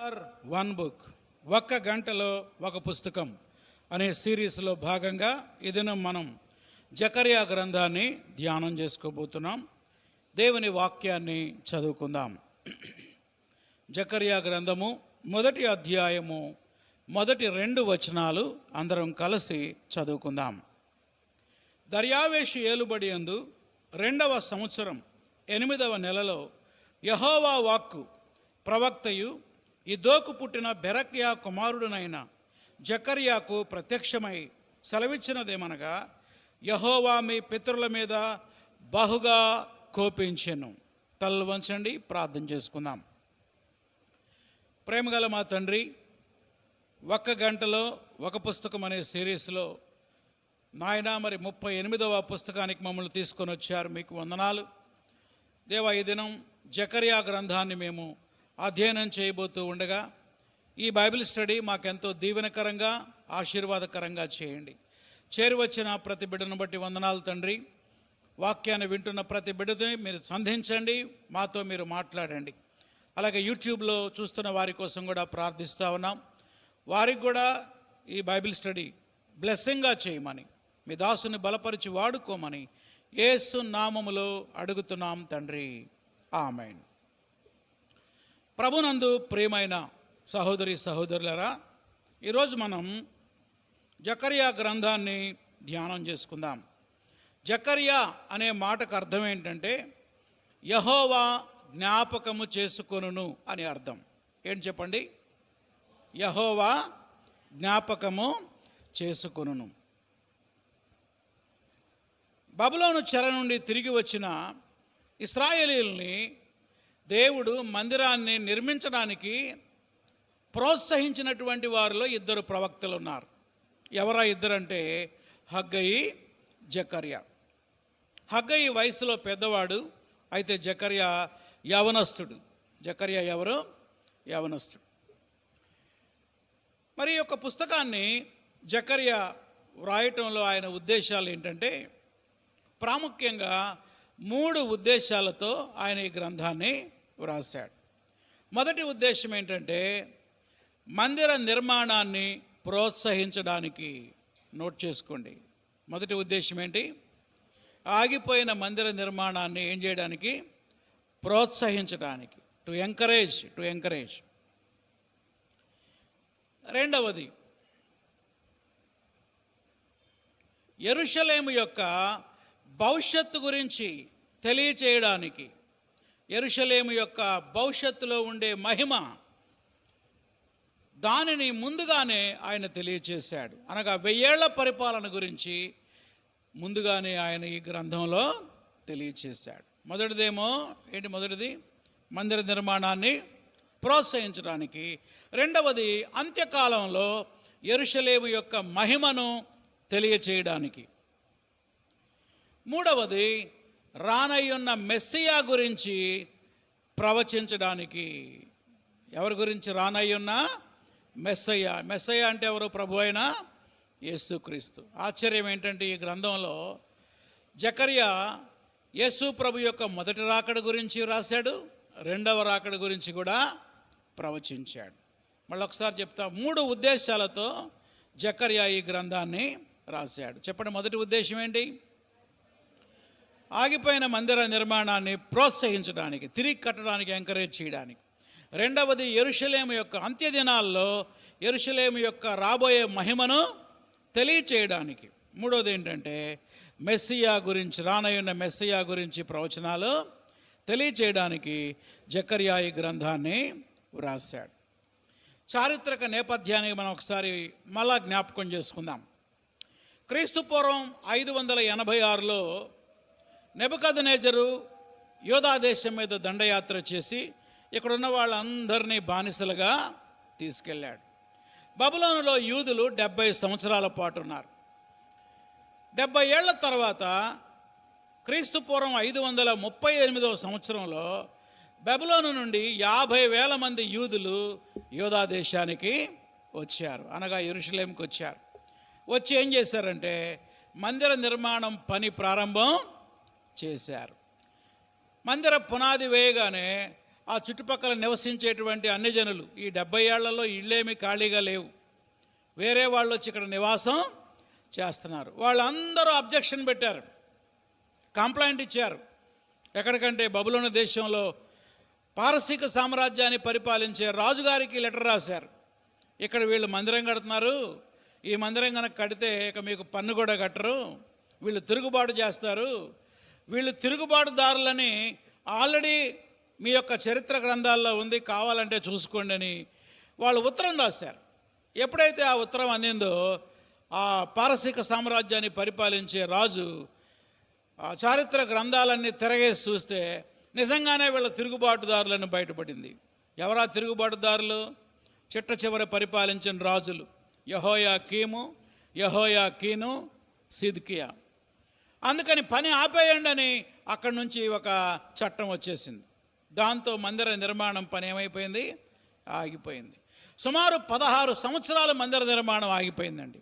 One book, ఒక్క గంటలో ఒక పుస్తకం అనే సిరీస్లో భాగంగా ఈ దినం మనం జకర్యా గ్రంథాన్ని ధ్యానం చేసుకోబోతున్నాం. దేవుని వాక్యాన్ని చదువుకుందాం. జకర్యా గ్రంథము మొదటి అధ్యాయము మొదటి 2 వచనాలు అందరం కలిసి చదువుకుందాం. దర్యావేషు ఏలుబడి యందు 2వ సంవత్సరం 8వ నెలలో యెహోవా వాక్కు ప్రవక్తయు ఇద్దోకు పుట్టిన బెరక్యా కుమారుడునైన జకర్యాకు ప్రత్యక్షమై సెలవిచ్చినదేమనగా, యెహోవా మీ పితరుల మీద బహుగా కోపించెను. తలలు వంచండి, ప్రార్థన చేసుకుందాం. ప్రేమగల మా తండ్రి, ఒక్క గంటలో ఒక పుస్తకం అనే సిరీస్లో నాయన మరి 38వ పుస్తకానికి మమ్మల్ని తీసుకొని వచ్చారు. మీకు వందనాలు దేవా. ఈ దినం జకర్యా గ్రంథాన్ని మేము అధ్యయనం చేయబోతూ ఉండగా ఈ బైబిల్ స్టడీ మాకెంతో దీవెనకరంగా ఆశీర్వాదకరంగా చేయండి. చేరువచ్చిన ప్రతి బిడ్డను బట్టి వందనాలు తండ్రి. వాక్యాన్ని వింటున్న ప్రతి బిడ్డతో మీరు సంధించండి, మాతో మీరు మాట్లాడండి. అలాగే యూట్యూబ్లో చూస్తున్న వారి కోసం కూడా ప్రార్థిస్తూ ఉన్నాం. వారికి కూడా ఈ బైబిల్ స్టడీ బ్లెస్సింగ్గా చేయమని, మీ దాసుని బలపరిచి వాడుకోమని యేసు నామములో అడుగుతున్నాం తండ్రి, ఆమేన్. ప్రభునందు ప్రియమైన సహోదరి సహోదరులారా, ఈరోజు మనం జకర్యా గ్రంథాన్ని ధ్యానం చేసుకుందాం. జకర్యా అనే మాటకు అర్థం ఏంటంటే యెహోవా జ్ఞాపకము చేసుకొనును అని అర్థం. ఏంటి చెప్పండి? యెహోవా జ్ఞాపకము చేసుకొనును. బబులోను చెర నుండి తిరిగి వచ్చిన ఇశ్రాయేలీయుల్ని దేవుడు మందిరాన్ని నిర్మించడానికి ప్రోత్సహించినటువంటి వారిలో 2 ప్రవక్తలు ఉన్నారు. ఎవరా ఇద్దరంటే హగ్గయి, జకర్యా. హగ్గయి వయసులో పెద్దవాడు, అయితే జకర్యా యవనస్తుడు. జకర్యా ఎవరు? యవనస్తుడు. మరి ఈ యొక్క పుస్తకాన్ని జకర్యా వ్రాయటంలో ఆయన ఉద్దేశాలు ఏంటంటే, ప్రాముఖ్యంగా 3 ఉద్దేశాలతో ఆయన ఈ గ్రంథాన్ని వ్రాశాడు. మొదటి ఉద్దేశం ఏంటంటే మందిర నిర్మాణాన్ని ప్రోత్సహించడానికి. నోట్ చేసుకోండి. మొదటి ఉద్దేశం ఏంటి? ఆగిపోయిన మందిర నిర్మాణాన్ని ఏం చేయడానికి? ప్రోత్సహించడానికి. To encourage. రెండవది, యెరూషలేము యొక్క భవిష్యత్తు గురించి తెలియచేయడానికి. యెరూషలేము యొక్క భవిష్యత్తులో ఉండే మహిమ, దానిని ముందుగానే ఆయన తెలియచేశాడు. అనగా 1000 ఏళ్ల పరిపాలన గురించి ముందుగానే ఆయన ఈ గ్రంథంలో తెలియచేశాడు. మొదటిదేమో ఏంటి? మొదటిది మందిర నిర్మాణాన్ని ప్రోత్సహించడానికి. రెండవది అంత్యకాలంలో యెరూషలేము యొక్క మహిమను తెలియచేయడానికి. మూడవది రానయ్యున్న మెస్సియా గురించి ప్రవచించడానికి. ఎవరి గురించి? రానయ్యున్న మెస్సయ్య. మెస్సయ్య అంటే ఎవరు? ప్రభు అయిన యేసుక్రీస్తు. ఆశ్చర్యం ఏంటంటే ఈ గ్రంథంలో జకర్యా యేసు ప్రభు యొక్క మొదటి రాకడ గురించి రాశాడు, 2వ రాకడ గురించి కూడా ప్రవచించాడు. మళ్ళీ ఒకసారి చెప్తా. 3 ఉద్దేశాలతో జకర్యా ఈ గ్రంథాన్ని రాశాడు. చెప్పండి, మొదటి ఉద్దేశం ఏంటి? ఆగిపోయిన మందిర నిర్మాణాన్ని ప్రోత్సహించడానికి, తిరిగి కట్టడానికి, ఎంకరేజ్ చేయడానికి. రెండవది యెరూషలేము యొక్క అంత్యదినాల్లో యెరూషలేము యొక్క రాబోయే మహిమను తెలియచేయడానికి. మూడవది ఏంటంటే మెస్సియా గురించి, రానయ్యున్న మెస్సియా గురించి ప్రవచనాలు తెలియచేయడానికి జకర్యా ఈ గ్రంథాన్ని వ్రాశాడు. చారిత్రక నేపథ్యాన్ని మనం ఒకసారి మళ్ళా జ్ఞాపకం చేసుకుందాం. క్రీస్తు పూర్వం 586లో నెబుకద్నెజరు యోధా దేశం మీద దండయాత్ర చేసి ఇక్కడున్న వాళ్ళందరినీ బానిసలుగా తీసుకెళ్ళాడు. బబులోనులో యూదులు 70 సంవత్సరాల పాటు ఉన్నారు. 70 ఏళ్ల తర్వాత క్రీస్తు పూర్వం 538వ సంవత్సరంలో బబులోను నుండి 50,000 మంది యూదులు యోధా దేశానికి వచ్చారు. అనగా యెరూషలేముకి వచ్చారు. వచ్చి ఏం చేశారంటే మందిర నిర్మాణం పని ప్రారంభం చేశారు. మందిర పునాది వేయగానే ఆ చుట్టుపక్కల నివసించేటువంటి అన్ని జనులు ఈ 70 ఏళ్లలో ఇళ్ళేమి ఖాళీగా లేవు, వేరే వాళ్ళు వచ్చి ఇక్కడ నివాసం చేస్తున్నారు. వాళ్ళందరూ అబ్జెక్షన్ పెట్టారు, కంప్లైంట్ ఇచ్చారు. ఎక్కడికంటే బబులోను దేశంలో పారసీక సామ్రాజ్యాన్ని పరిపాలించే రాజుగారికి లెటర్ రాశారు. ఇక్కడ వీళ్ళు మందిరం కడుతున్నారు, ఈ మందిరం కనుక కడితే ఇక మీకు పన్ను కూడా కట్టరు, వీళ్ళు తిరుగుబాటు చేస్తారు, వీళ్ళు తిరుగుబాటుదారులని ఆల్రెడీ మీ యొక్క చరిత్ర గ్రంథాల్లో ఉంది, కావాలంటే చూసుకోండి అని వాళ్ళు ఉత్తరం రాశారు. ఎప్పుడైతే ఆ ఉత్తరం అందిందో ఆ పారసీక సామ్రాజ్యాన్ని పరిపాలించే రాజు ఆ చారిత్ర గ్రంథాలన్నీ తిరగేసి చూస్తే నిజంగానే వీళ్ళ తిరుగుబాటుదారులను బయటపడింది. ఎవరా తిరుగుబాటుదారులు? చిట్ట చివరి పరిపాలించిన రాజులు యెహోయాకీను, సిద్కియా. అందుకని పని ఆపేయండి అని అక్కడి నుంచి ఒక చట్టం వచ్చేసింది. దాంతో మందిర నిర్మాణం పని ఏమైపోయింది? ఆగిపోయింది. సుమారు 16 సంవత్సరాల మందిర నిర్మాణం ఆగిపోయిందండి.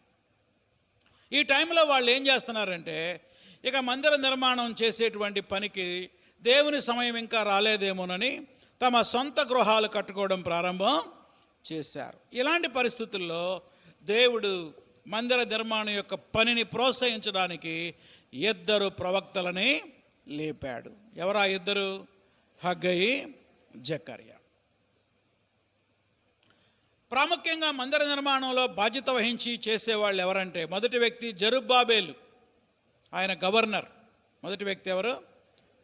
ఈ టైంలో వాళ్ళు ఏం చేస్తున్నారంటే, ఇక మందిర నిర్మాణం చేసేటువంటి పనికి దేవుని సమయం ఇంకా రాలేదేమోనని తమ సొంత గృహాలు కట్టుకోవడం ప్రారంభం చేశారు. ఇలాంటి పరిస్థితుల్లో దేవుడు మందిర నిర్మాణం యొక్క పనిని ప్రోత్సహించడానికి 2 ప్రవక్తలని లేపాడు. ఎవరా 2? హగ్గయి, జకర్యా. ప్రాముఖ్యంగా మందిర నిర్మాణంలో బాధ్యత వహించి చేసేవాళ్ళు ఎవరంటే, మొదటి వ్యక్తి జెరుబ్బాబెలు, ఆయన గవర్నర్. మొదటి వ్యక్తి ఎవరు?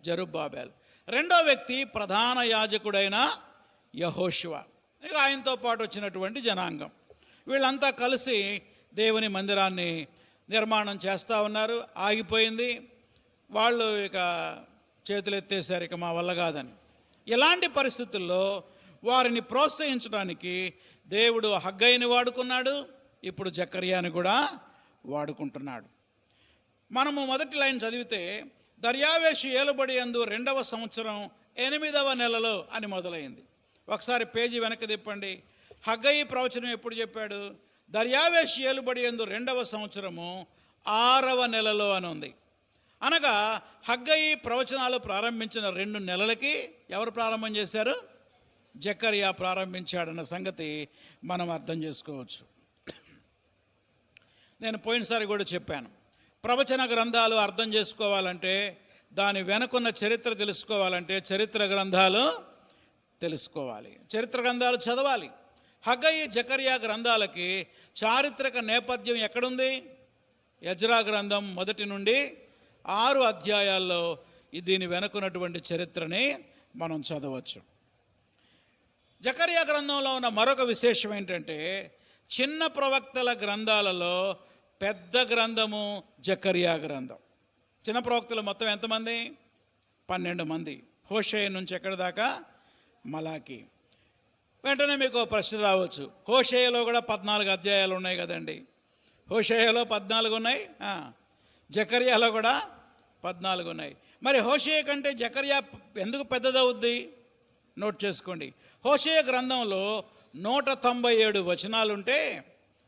జెరుబ్బాబెలు. రెండో వ్యక్తి ప్రధాన యాజకుడైన యెహోషువ, ఇక ఆయనతో పాటు వచ్చినటువంటి జనాంగం. వీళ్ళంతా కలిసి దేవుని మందిరాన్ని నిర్మాణం చేస్తూ ఉన్నారు. ఆగిపోయింది. వాళ్ళు ఇక చేతులు ఎత్తేసారు, ఇక మా వల్ల కాదని. ఇలాంటి పరిస్థితుల్లో వారిని ప్రోత్సహించడానికి దేవుడు హగ్గయిని వాడుకున్నాడు, ఇప్పుడు జకర్యాని కూడా వాడుకుంటున్నాడు. మనము మొదటి లైన్ చదివితే దర్యావేషు ఏలుబడి యందు 2వ సంవత్సరం 8వ నెలలో అని మొదలైంది. ఒకసారి పేజీ వెనక్కి తిప్పండి. హగ్గయి ప్రవచనం ఎప్పుడు చెప్పాడు? దర్యావేషు ఏలుబడి యందు 2వ సంవత్సరము 6వ నెలలో అని ఉంది. అనగా హగ్గయి ప్రవచనాలు ప్రారంభించిన 2 నెలలకి ఎవరు ప్రారంభం చేశారు? జకర్యా ప్రారంభించాడన్న సంగతి మనం అర్థం చేసుకోవచ్చు. నేను పోయినసారి కూడా చెప్పాను, ప్రవచన గ్రంథాలు అర్థం చేసుకోవాలంటే, దాని వెనుకున్న చరిత్ర తెలుసుకోవాలంటే చరిత్ర గ్రంథాలు తెలుసుకోవాలి, చరిత్ర గ్రంథాలు చదవాలి. హగ్గయి, జకర్యా గ్రంథాలకి చారిత్రక నేపథ్యం ఎక్కడుంది? ఎజ్రా గ్రంథం 1 నుండి 6 అధ్యాయాల్లో దీని వెనుకున్నటువంటి చరిత్రని మనం చదవచ్చు. జకర్యా గ్రంథంలో ఉన్న మరొక విశేషం ఏంటంటే, చిన్న ప్రవక్తల గ్రంథాలలో పెద్ద గ్రంథము జకర్యా గ్రంథం. చిన్న ప్రవక్తలు మొత్తం ఎంతమంది? 12 మంది. హోషేయ నుంచి ఎక్కడి దాకా? మలాకి. వెంటనే మీకు ప్రశ్న రావచ్చు, హోషేయలో కూడా 14 అధ్యాయాలు ఉన్నాయి కదండి. హోషేయలో 14 ఉన్నాయి, జకర్యాలో కూడా 14 ఉన్నాయి. మరి హోషేయ కంటే జకర్యా ఎందుకు పెద్దదవుద్ది? నోట్ చేసుకోండి. హోషేయ గ్రంథంలో 197 వచనాలుంటే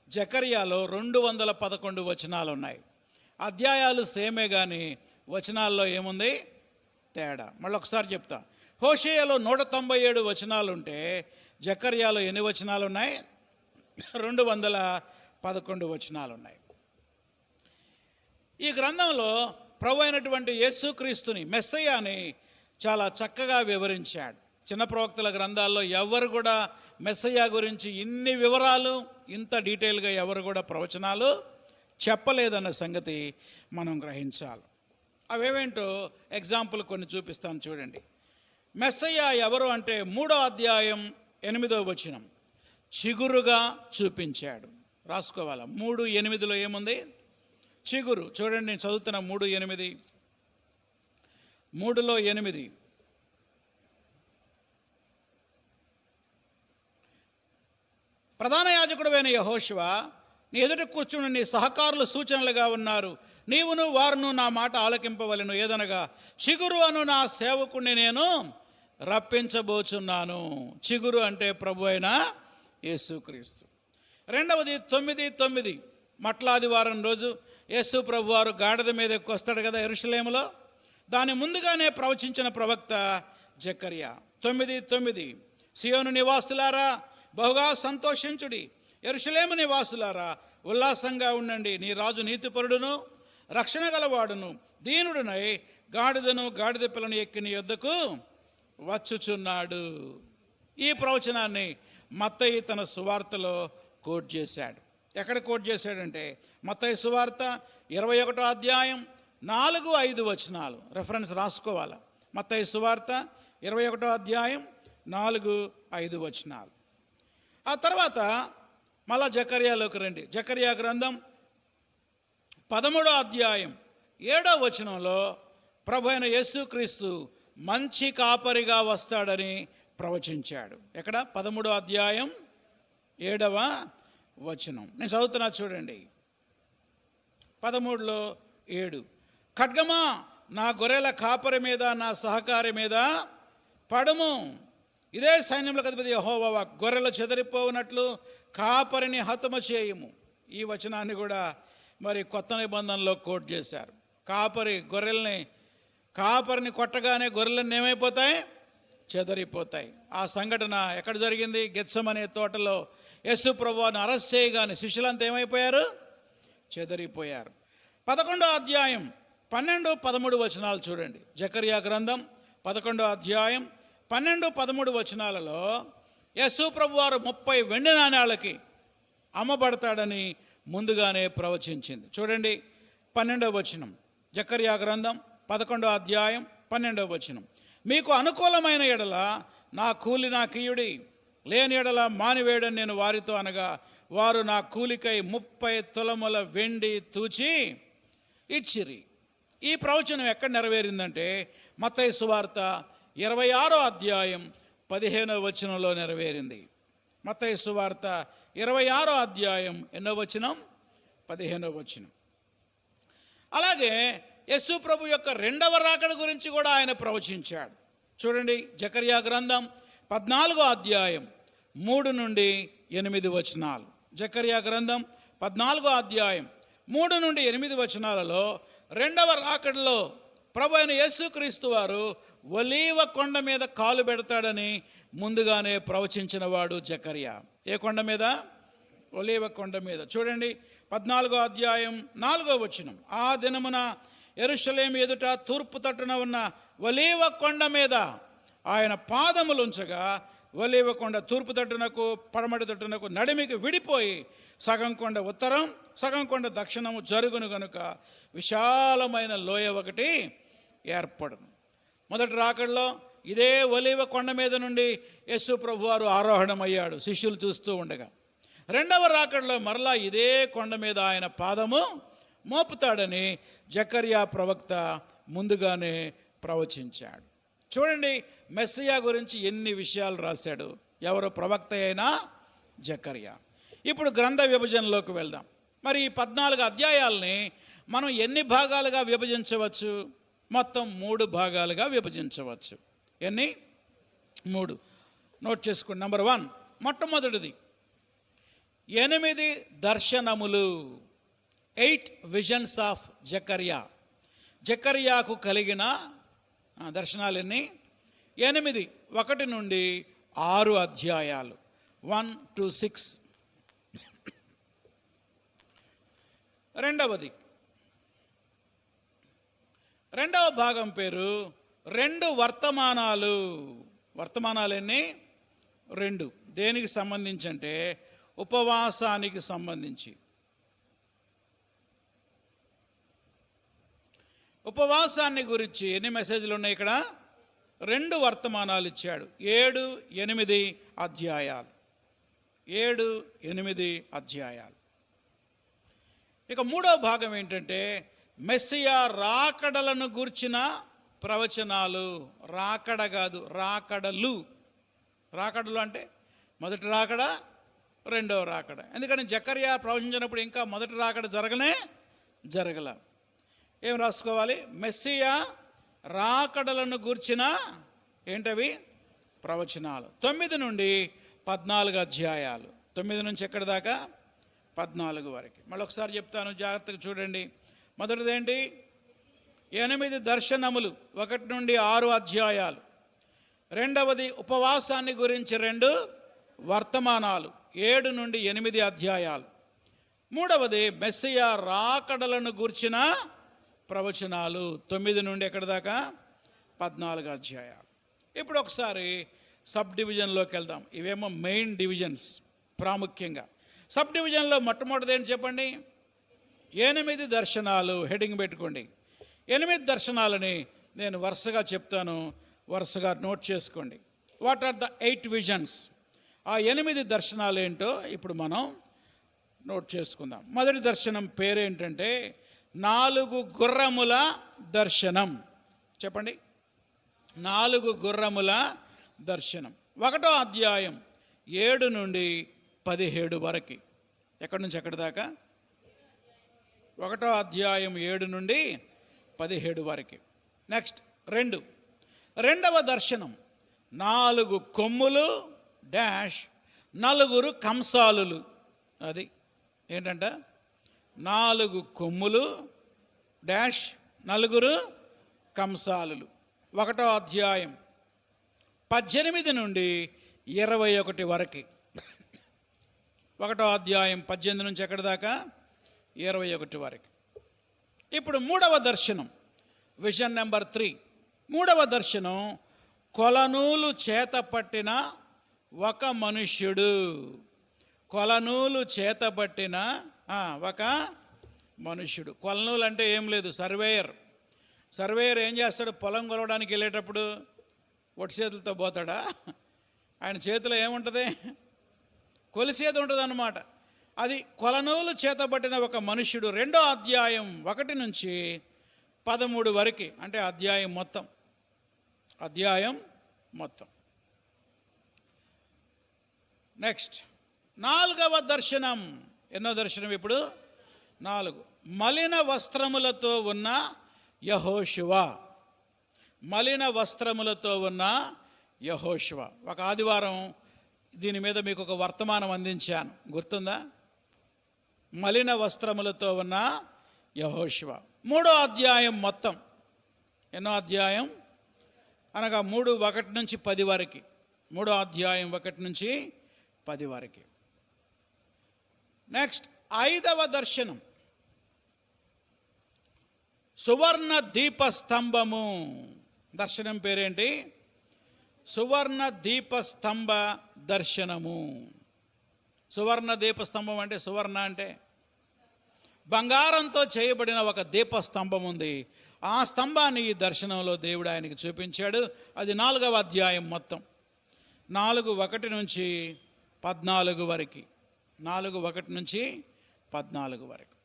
జకర్యాలో 211 వచనాలు ఉన్నాయి. అధ్యాయాలు సేమే కానీ వచనాల్లో ఏముంది తేడా? మళ్ళీ ఒకసారి చెప్తా. హోషేయలో 197 వచనాలు ఉంటే జకర్యాలో ఎన్ని వచనాలు ఉన్నాయి? 211 వచనాలు ఉన్నాయి. ఈ గ్రంథంలో ప్రభు అయినటువంటి యేసుక్రీస్తుని, మెస్సయ్యాని చాలా చక్కగా వివరించాడు. చిన్న ప్రవక్తల గ్రంథాల్లో ఎవరు కూడా మెస్సయ్యా గురించి ఇన్ని వివరాలు, ఇంత డీటెయిల్గా ఎవరు కూడా ప్రవచనాలు చెప్పలేదన్న సంగతి మనం గ్రహించాలి. అవేవేంటో ఎగ్జాంపుల్ కొన్ని చూపిస్తాను చూడండి. మెస్సయ్యా ఎవరు అంటే 3వ అధ్యాయం 8వ వచనం, చిగురుగా చూపించాడు. రాసుకోవాలా? 3:8లో ఏముంది? చిగురు. చూడండి, నేను చదువుతున్న 3:8. 3లో 8. ప్రధాన యాజకుడైన యెహోషువ, నీ ఎదుట కూర్చుని నీ సహకారులు సూచనలుగా ఉన్నారు. నీవును వారును నా మాట ఆలకింపవలెను. ఏదనగా, చిగురు అను నా సేవకుడిని నేను రప్పించబోచున్నాను. చిగురు అంటే ప్రభు అయిన యేసుక్రీస్తు. రెండవది 9:9, మట్లాదివారం రోజు యేసు ప్రభు వారు గాడిద మీద ఎక్కువ వస్తాడు కదా యెరూషలేములో. దాని ముందుగానే ప్రవచించిన ప్రవక్త జకర్యా. 9:9 సియోను నివాసులారా బహుగా సంతోషించుడి, యెరూషలేము నివాసులారా ఉల్లాసంగా ఉండండి. నీ రాజు నీతిపరుడును రక్షణ గలవాడును దీనుడునై గాడిదను గాడిద పిల్లను ఎక్కి నీ యొద్దకు వచ్చుచున్నాడు. ఈ ప్రవచనాన్ని మత్తయి తన సువార్తలో కోట్ చేశాడు. ఎక్కడ కోట్ చేశాడంటే మత్తయి సువార్త 21వ అధ్యాయం 4-5 వచనాలు రెఫరెన్స్ రాసుకోవాలి. మత్తయి సువార్త 21వ అధ్యాయం 4-5 వచనాలు. ఆ తర్వాత మళ్ళా జకర్యాలోకి రండి. జకర్యా గ్రంథం 13వ అధ్యాయం 7వ వచనంలో ప్రభు అయిన యేసుక్రీస్తు మంచి కాపరిగా వస్తాడని ప్రవచించాడు. ఎక్కడ? 13వ అధ్యాయం 7వ వచనం. నేను చదువుతున్నా చూడండి. 13:7 ఖడ్గమా నా గొర్రెల కాపరి మీద నా సహకారి మీద పడుము, ఇదే సైన్యములకు అధిపతి యెహోవా గొర్రెలు చెదరిపోవునట్లు కాపరిని హతము చేయుము. ఈ వచనాన్ని కూడా మరి కొత్త నిబంధనలో కోట్ చేశారు. కాపరిని కొట్టగానే గొర్రెలన్నీ ఏమైపోతాయి? చెదరిపోతాయి. ఆ సంఘటన ఎక్కడ జరిగింది? గెత్సెమనే తోటలో యేసు ప్రభువును అరెస్ట్ చేయగానే శిష్యులంతా ఏమైపోయారు? చెదరిపోయారు. 11వ అధ్యాయం 12-13 వచనాలు చూడండి. జకర్యా గ్రంథం 11వ అధ్యాయం 12-13 వచనాలలో యేసు ప్రభువారు 30 వెండి నాణేలకి అమ్మబడతాడని ముందుగానే ప్రవచించింది. చూడండి 12వ వచనం. జకర్యా గ్రంథం 11వ అధ్యాయం 12వ వచనం. మీకు అనుకూలమైన ఎడల నా కూలి నాకియుడి, లేని ఎడల మానివేయడని నేను వారితో అనగా వారు నా కూలికై 30 తులముల వెండి తూచి ఇచ్చిరి. ఈ ప్రవచనం ఎక్కడ నెరవేరిందంటే మత్తయి సువార్త 26వ అధ్యాయం 15వ వచనంలో నెరవేరింది. మత్తయి సువార్త 26వ అధ్యాయం ఎన్నో వచనం? 15వ వచనం. అలాగే యేసు ప్రభు యొక్క రెండవ రాకడ గురించి కూడా ఆయన ప్రవచించాడు. చూడండి జకర్యా గ్రంథం 14వ అధ్యాయం 3-8 వచనాలు. జకర్యా గ్రంథం 14వ అధ్యాయం 3-8 వచనాలలో రెండవ రాకడలో ప్రభు అయిన యేసుక్రీస్తు వారు ఒలీవ కొండ మీద కాలు పెడతాడని ముందుగానే ప్రవచించిన వాడు జకర్యా. ఏ కొండ మీద? ఒలీవ కొండ మీద. చూడండి 14వ అధ్యాయం 4వ వచనం. ఆ దినమున యెరూషలేము ఎదుట తూర్పు తట్టున ఉన్న ఒలీవ కొండ మీద ఆయన పాదములుంచగా ఒలీవ కొండ తూర్పు తట్టునకు పడమటి తట్టునకు నడిమికి విడిపోయి సగం కొండ ఉత్తరం సగం కొండ దక్షిణము జరుగును గనుక విశాలమైన లోయ ఒకటి ఏర్పడును. మొదటి రాకడలో ఇదే ఒలీవ కొండ మీద నుండి యేసు ప్రభువారు ఆరోహణమయ్యాడు శిష్యులు చూస్తూ ఉండగా. రెండవ రాకడలో మరలా ఇదే కొండ మీద ఆయన పాదము మోపుతాడని జకర్యా ప్రవక్త ముందుగానే ప్రవచించాడు. చూడండి మెస్సియా గురించి ఎన్ని విషయాలు రాశాడు. ఎవరు? ప్రవక్త అయినా జకర్యా. ఇప్పుడు గ్రంథ విభజనలోకి వెళ్దాం. మరి ఈ 14 అధ్యాయాలని మనం ఎన్ని భాగాలుగా విభజించవచ్చు? మొత్తం 3 భాగాలుగా విభజించవచ్చు. ఎన్ని? 3. నోట్ చేసుకోండి. నెంబర్ 1, మొట్టమొదటిది 8 దర్శనములు, 8 విజన్స్ ఆఫ్ జకర్యా. జకర్యాకు కలిగిన దర్శనాలు ఎన్ని? 8, 1-6 అధ్యాయాలు, 1-6. రెండవ భాగం పేరు 2 వర్తమానాలు. వర్తమానాలు ఎన్ని? 2. దేనికి సంబంధించి అంటే ఉపవాసానికి సంబంధించి. ఉపవాసాన్ని గురించి ఎన్ని మెసేజ్లు ఉన్నాయి ఇక్కడ? 2 వర్తమానాలు ఇచ్చాడు. 7-8 అధ్యాయాలు. 7-8 అధ్యాయాలు. ఇక 3వ భాగం ఏంటంటే మెస్సియా రాకడలను గూర్చిన ప్రవచనాలు. రాకడ కాదు, రాకడలు. రాకడలు అంటే మొదటి రాకడ, రెండవ రాకడ. ఎందుకంటే జకర్యా ప్రవచించినప్పుడు ఇంకా మొదటి రాకడ జరగల. ఏం రాసుకోవాలి? మెస్సియా రాకడలను గూర్చిన ఏంటవి? ప్రవచనాలు. 9-14 అధ్యాయాలు. 9 నుంచి ఎక్కడి దాకా? 14 వరకు. మళ్ళీ ఒకసారి చెప్తాను, జాగ్రత్తగా చూడండి. మొదటిదేంటి? 8 దర్శనములు, 1-6 అధ్యాయాలు. రెండవది ఉపవాసాన్ని గురించి 2 వర్తమానాలు 7 నుండి 8 అధ్యాయాలు. మూడవది మెస్సియా రాకడలను గూర్చిన ప్రవచనాలు 9 నుండి ఎక్కడి దాకా 14 అధ్యాయాలు. ఇప్పుడు ఒకసారి సబ్ డివిజన్లోకి వెళ్దాం. ఇవేమో మెయిన్ డివిజన్స్. ప్రాముఖ్యంగా సబ్ డివిజన్లో మొట్టమొదటిది ఏంటి చెప్పండి? 8 దర్శనాలు. హెడ్డింగ్ పెట్టుకోండి. 8 దర్శనాలని నేను వరుసగా చెప్తాను, వరుసగా నోట్ చేసుకోండి. What are the 8 visions? ఆ 8 దర్శనాలు ఏంటో ఇప్పుడు మనం నోట్ చేసుకుందాం. మొదటి దర్శనం పేరేంటంటే 4 గుర్రముల దర్శనం. చెప్పండి, 4 గుర్రముల దర్శనం. 1వ అధ్యాయం 7 నుండి 17 వరకు. ఎక్కడి నుంచి ఎక్కడి దాకా? 1వ అధ్యాయం 7 నుండి 17 వరకు. నెక్స్ట్ 2వ దర్శనం 4 కొమ్ములు డాష్ 4 కంసాలులు. అది ఏంటంట? 4 కొమ్ములు డాష్ 4 కంసాలులు. 1వ అధ్యాయం 18 నుండి 21 వరకు. 1వ అధ్యాయం 18 నుంచి ఎక్కడి దాకా? 21 వరకు. ఇప్పుడు 3వ దర్శనం, విజన్ నెంబర్ 3. 3వ దర్శనం కొలనూలు చేత పట్టిన ఒక మనుష్యుడు. కొలనూలు చేత పట్టిన ఒక మనుష్యుడు. కొలనూలు అంటే ఏం లేదు, సర్వేయర్. సర్వేయర్ ఏం చేస్తాడు? పొలం కొలవడానికి వెళ్ళేటప్పుడు ఒట్టి చేతులతో పోతాడా? ఆయన చేతిలో ఏముంటుంది? కొలిసేది ఉంటుంది అన్నమాట. అది కొలనూలు చేతబట్టిన ఒక మనుష్యుడు. 2వ అధ్యాయం 1 నుంచి 13 వరకు. అంటే అధ్యాయం మొత్తం. నెక్స్ట్ 4వ దర్శనం. ఎన్నో దర్శనం ఇప్పుడు? 4. మలిన వస్త్రములతో ఉన్న యెహోషువ. మలిన వస్త్రములతో ఉన్న యెహోషువ. ఒక ఆదివారం దీని మీద మీకు ఒక వర్తమానం అందించాను, గుర్తుందా? మలిన వస్త్రములతో ఉన్న యెహోషువ. 3వ అధ్యాయం మొత్తం. ఎన్నో అధ్యాయం? అనగా 3:1 నుంచి 10 వరకు. 3వ అధ్యాయం 1 నుంచి 10 వరకు. నెక్స్ట్ 5వ దర్శనం సువర్ణ దీపస్తంభము. దర్శనం పేరేంటి? సువర్ణ దీపస్తంభ దర్శనము. సువర్ణ దీపస్తంభం అంటే, సువర్ణ అంటే బంగారంతో చేయబడిన ఒక దీపస్తంభం ఉంది. ఆ స్తంభాన్ని ఈ దర్శనంలో దేవుడు ఆయనకి చూపించాడు. అది 4వ అధ్యాయం మొత్తం. 4:1 నుంచి 14 వరకు. 4:1 నుంచి 14 వరకు.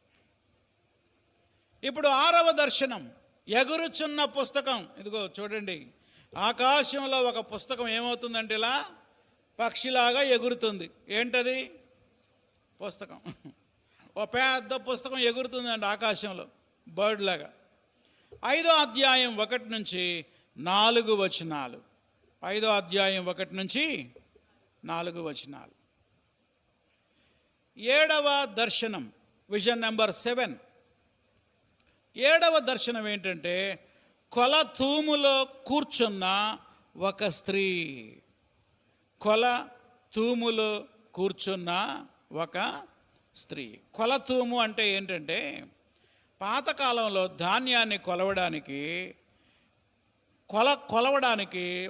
ఇప్పుడు 6వ దర్శనం ఎగురుచున్న పుస్తకం. ఇదిగో చూడండి, ఆకాశంలో ఒక పుస్తకం ఏమవుతుందంటే ఇలా పక్షిలాగా ఎగురుతుంది. ఏంటది? పుస్తకం. ఒక పెద్ద పుస్తకం ఎగురుతుందండి ఆకాశంలో, బర్డ్ లాగా. 5వ అధ్యాయం 1 నుంచి 4 వచనాలు. 5వ అధ్యాయం 1 నుంచి 4 వచనాలు. 7వ దర్శనం, విజన్ నెంబర్ 7. 7వ దర్శనం ఏంటంటే కొల తూములో కూర్చున్న ఒక స్త్రీ. కొల తూములో కూర్చున్న ఒక స్త్రీ. కొల తూము అంటే ఏంటంటే పాతకాలంలో ధాన్యాన్ని కొలవడానికి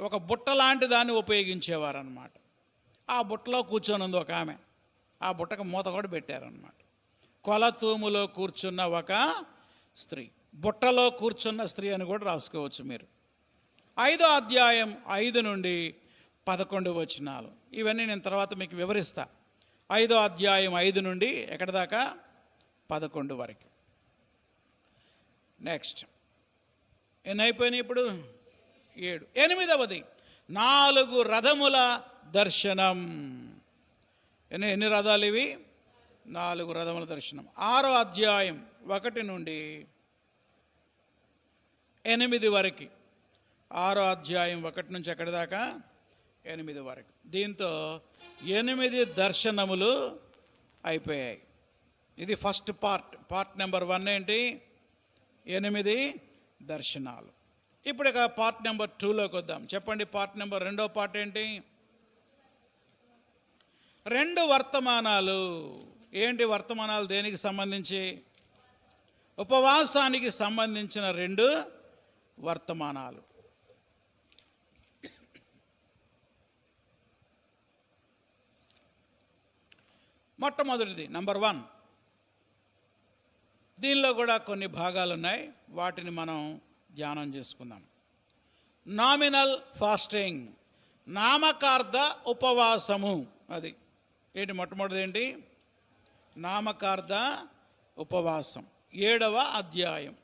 ఒక బుట్ట లాంటి దాన్ని ఉపయోగించేవారన్నమాట. ఆ బుట్టలో కూర్చొని ఉంది ఒక ఆమె. ఆ బుట్టకు మూత కూడా పెట్టారన్నమాట. కొల తూములో కూర్చున్న ఒక స్త్రీ, బుట్టలో కూర్చున్న స్త్రీ అని కూడా రాసుకోవచ్చు మీరు. 5వ అధ్యాయం 5 నుండి 11 వచనాలు. ఇవన్నీ నేను తర్వాత మీకు వివరిస్తా. 5వ అధ్యాయం 5 నుండి ఎక్కడి దాకా? 11 వరకు. నెక్స్ట్ ఎన్ని అయిపోయినాయి ఇప్పుడు? 7. 8వది 4 రథముల దర్శనం. ఎన్ని రథాలు ఇవి? 4 రథముల దర్శనం. 6వ అధ్యాయం 1 నుండి 8 వరకు. 6వ అధ్యాయం 1 నుంచి ఎక్కడి దాకా? 8 వరకు. దీంతో 8 దర్శనములు అయిపోయాయి. ఇది ఫస్ట్ పార్ట్. పార్ట్ నెంబర్ 1 ఏంటి? 8 దర్శనాలు. ఇప్పుడు ఇక పార్ట్ నెంబర్ 2లోకి వద్దాం. చెప్పండి, రెండో పార్ట్ ఏంటి? 2 వర్తమానాలు. ఏంటి వర్తమానాలు? దేనికి సంబంధించి? ఉపవాసానికి సంబంధించిన 2 వర్తమానాలు. మొట్టమొదటిది నంబర్ 1. దీనిలో కూడా కొన్ని భాగాలు ఉన్నాయి, వాటిని మనం ధ్యానం చేసుకుందాం. నామినల్ ఫాస్టింగ్, నామకార్థ ఉపవాసము. అది ఏంటి? మొట్టమొదటిది ఏంటి? నామకార్థ ఉపవాసం. 7వ అధ్యాయం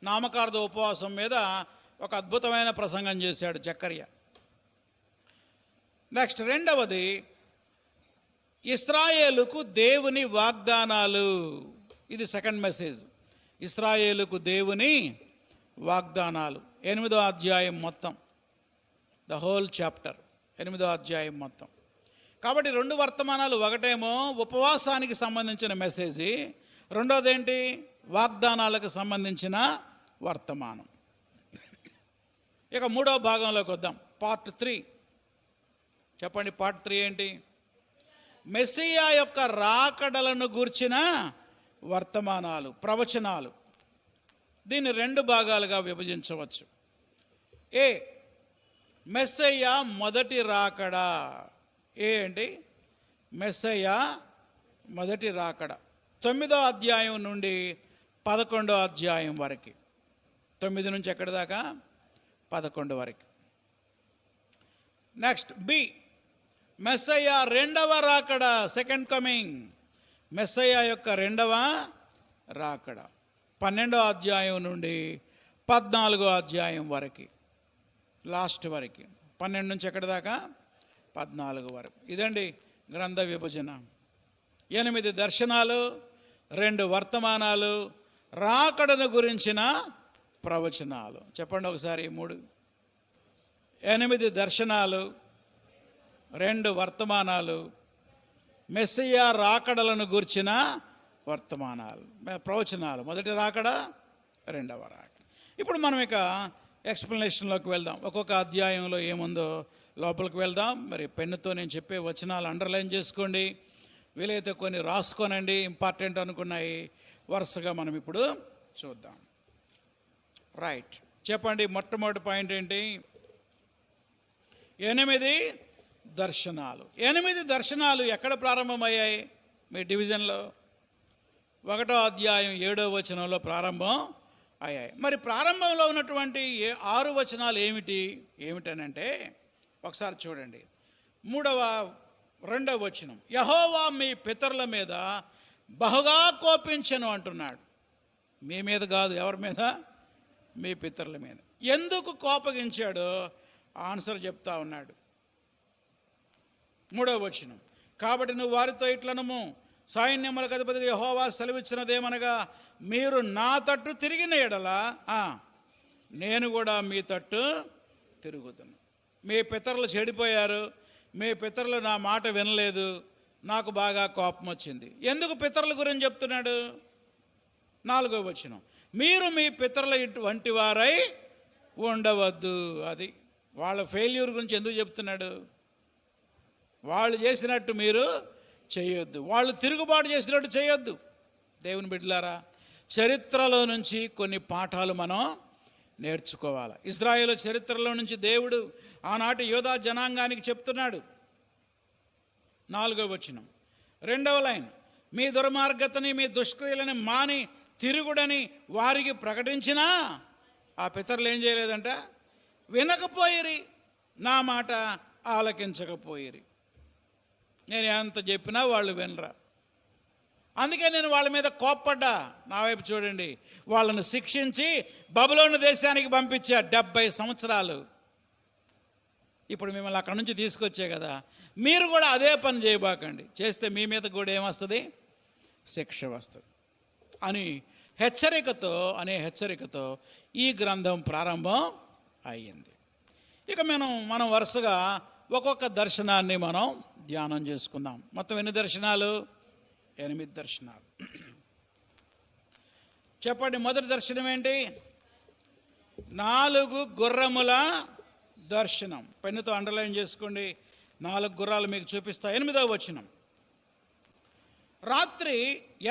నామకార్థ ఉపవాసం మీద ఒక అద్భుతమైన ప్రసంగం చేశాడు జకర్య. నెక్స్ట్ 2వది ఇశ్రాయేలుకు దేవుని వాగ్దానాలు. ఇది సెకండ్ మెసేజ్. ఇశ్రాయేలుకు దేవుని వాగ్దానాలు. 8వ అధ్యాయం మొత్తం, ద హోల్ చాప్టర్, 8వ అధ్యాయం మొత్తం. కాబట్టి 2 వర్తమానాలు. ఒకటేమో ఉపవాసానికి సంబంధించిన మెసేజ్, రెండోది ఏంటి? వాగ్దానాలకు సంబంధించిన వర్తమానం. ఇక 3వ భాగంలోకి వద్దాం, పార్ట్ 3. చెప్పండి, పార్ట్ 3 ఏంటి? మెస్సియా యొక్క రాకడలను గూర్చిన వర్తమానాలు, ప్రవచనాలు. దీన్ని 2 భాగాలుగా విభజించవచ్చు. ఏ, మెస్సయ్య మొదటి రాకడ. ఏంటి? మెస్సయ్య మొదటి రాకడ. 9వ అధ్యాయం నుండి 11వ అధ్యాయం వరకు. 9 నుంచి ఎక్కడి దాకా? 11 వరకు. నెక్స్ట్ బి, మెస్సయ్య రెండవ రాకడ, సెకండ్ కమింగ్. మెస్సయ్య యొక్క రెండవ రాకడ 12వ అధ్యాయం నుండి 14వ అధ్యాయం వరకు, లాస్ట్ వరకు. 12 నుంచి ఎక్కడి దాకా? 14 వరకు. ఇదండి గ్రంథ విభజన. 8 దర్శనాలు, 2 వర్తమానాలు, రాకడను గురించిన ప్రవచనాలు. చెప్పండి ఒకసారి. 3, 8 దర్శనాలు, 2 వర్తమానాలు, మెస్సియా రాకడలను గూర్చిన వర్తమానాలు, ప్రవచనాలు. మొదటి రాకడ, రెండవ రాకడ. ఇప్పుడు మనం ఇక ఎక్స్ప్లెనేషన్లోకి వెళ్దాం. ఒక్కొక్క అధ్యాయంలో ఏముందో లోపలికి వెళ్దాం. మరి పెన్నుతో నేను చెప్పే వచనాలు అండర్లైన్ చేసుకోండి, వీలైతే కొన్ని రాసుకోనండి, ఇంపార్టెంట్ అనుకున్నాయి. వరుసగా మనం ఇప్పుడు చూద్దాం. రైట్, చెప్పండి. మొట్టమొదటి పాయింట్ ఏంటి? 8 దర్శనాలు. 8 దర్శనాలు ఎక్కడ ప్రారంభమయ్యాయి మీ డివిజన్లో? 1వ అధ్యాయం 7వ వచనంలో ప్రారంభం అయ్యాయి. మరి ప్రారంభంలో ఉన్నటువంటి 6 వచనాలు ఏమిటనంటే ఒకసారి చూడండి. 2వ వచనం, యెహోవా మీ పితరుల మీద బహుగా కోపించెను అంటున్నాడు. మీ మీద కాదు, ఎవరి మీద? మీ పితరుల మీద. ఎందుకు కోపగించాడో ఆన్సర్ చెప్తా ఉన్నాడు. 3వ వచనం, కాబట్టి నువ్వు వారితో ఇట్లనము, సైన్యములకు అధిపతిగా యెహోవా సెలవిచ్చినదేమనగా, మీరు నా తట్టు తిరిగిన ఎడల నేను కూడా మీ తట్టు తిరుగుతాను. మీ పితరులు చెడిపోయారు, మీ పితరులు నా మాట వినలేదు, నాకు బాగా కోపం వచ్చింది. ఎందుకు పితరుల గురించి చెప్తున్నాడు? 4వ వచనం, మీరు మీ పితరుల వంటి వారై ఉండవద్దు. అది వాళ్ళ ఫెయిల్యూర్ గురించి ఎందుకు చెప్తున్నాడు? వాళ్ళు చేసినట్టు మీరు చేయొద్దు, వాళ్ళు తిరుగుబాటు చేసినట్టు చేయొద్దు. దేవుని బిడ్డలారా, చరిత్రలో నుంచి కొన్ని పాఠాలు మనం నేర్చుకోవాలి. ఇశ్రాయేలు చరిత్రలో నుంచి దేవుడు ఆనాటి యోధా జనాంగానికి చెప్తున్నాడు. 4వ వచనం, 2వ లైన్, మీ దుర్మార్గతని మీ దుష్క్రియలని మాని తిరుగుడని వారికి ప్రకటించినా ఆ పితరులు ఏం చేయలేదంట? వినకపోయిరి, నా మాట ఆలకించకపోయిరి. నేను ఎంత చెప్పినా వాళ్ళు వినరా. అందుకే నేను వాళ్ళ మీద కోప్పడ్డా. నా వైపు చూడండి, వాళ్ళను శిక్షించి బబులోను దేశానికి పంపించా 70 సంవత్సరాలు. ఇప్పుడు మిమ్మల్ని అక్కడి నుంచి తీసుకొచ్చే కదా, మీరు కూడా అదే పని చేయబాకండి. చేస్తే మీ మీద కూడా ఏమొస్తుంది? శిక్ష వస్తుంది అని హెచ్చరికతో ఈ గ్రంథం ప్రారంభం అయ్యింది. ఇక మనం వరుసగా ఒక్కొక్క దర్శనాన్ని మనం ధ్యానం చేసుకుందాం. మొత్తం ఎన్ని దర్శనాలు? 8 దర్శనాలు. చెప్పండి, మొదటి దర్శనం ఏంటి? 4 గుర్రముల దర్శనం. పెన్నుతో అండర్లైన్ చేసుకోండి. 4 గుర్రాలు మీకు చూపిస్తా. 8వ వచనం. రాత్రి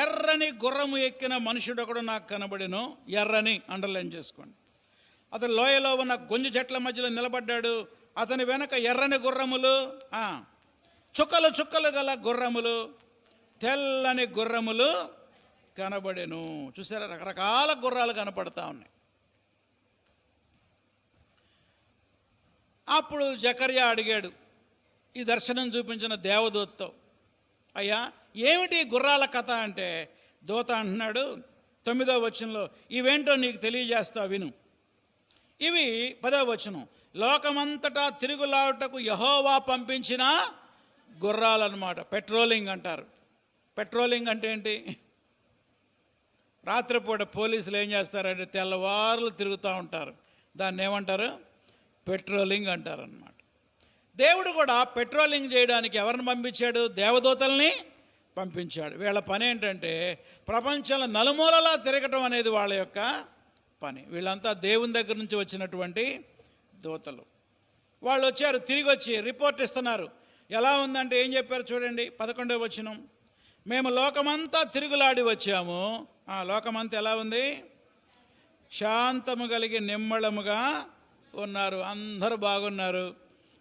ఎర్రని గుర్రము ఎక్కిన మనుషుడు ఒకడు నాకు కనబడెను. ఎర్రని అండర్లైన్ చేసుకోండి. అతను లోయలో ఉన్న గొంజు చెట్ల మధ్యలో నిలబడ్డాడు. అతని వెనక ఎర్రని గుర్రములు, చుక్కలు చుక్కలు గల గుర్రములు, తెల్లని గుర్రములు కనబడెను. చూసారా, రకరకాల గుర్రాలు కనపడతా ఉన్నాయి. అప్పుడు జకర్యా అడిగాడు ఈ దర్శనం చూపించిన దేవదూతతో, అయ్యా ఏమిటి గుర్రాల కథ అంటే, దూత అంటున్నాడు 9వ వచనంలో, ఇవేంటో నీకు తెలియజేస్తా విను. ఇవి 10వ వచనం, లోకమంతటా తిరుగులాటకు యెహోవా పంపించిన గుర్రాలన్నమాట. పెట్రోలింగ్ అంటారు. పెట్రోలింగ్ అంటే ఏంటి? రాత్రిపూట పోలీసులు ఏం చేస్తారంటే తెల్లవారులు తిరుగుతూ ఉంటారు. దాన్ని ఏమంటారు? పెట్రోలింగ్ అంటారన్నమాట. దేవుడు కూడా పెట్రోలింగ్ చేయడానికి ఎవరిని పంపించాడు? దేవదూతల్ని పంపించాడు. వీళ్ళ పని ఏంటంటే ప్రపంచంలో నలుమూలలా తిరగటం అనేది వాళ్ళ యొక్క పని. వీళ్ళంతా దేవుని దగ్గర నుంచి వచ్చినటువంటి దూతలు. వాళ్ళు వచ్చారు, తిరిగి వచ్చి రిపోర్ట్ ఇస్తున్నారు. ఎలా ఉందంటే ఏం చెప్పారు చూడండి, 11వ వచనం. మేము లోకమంతా తిరుగులాడి వచ్చాము. లోకమంతా ఎలా ఉంది? శాంతము కలిగి నిమ్మళముగా ఉన్నారు. అందరూ బాగున్నారు,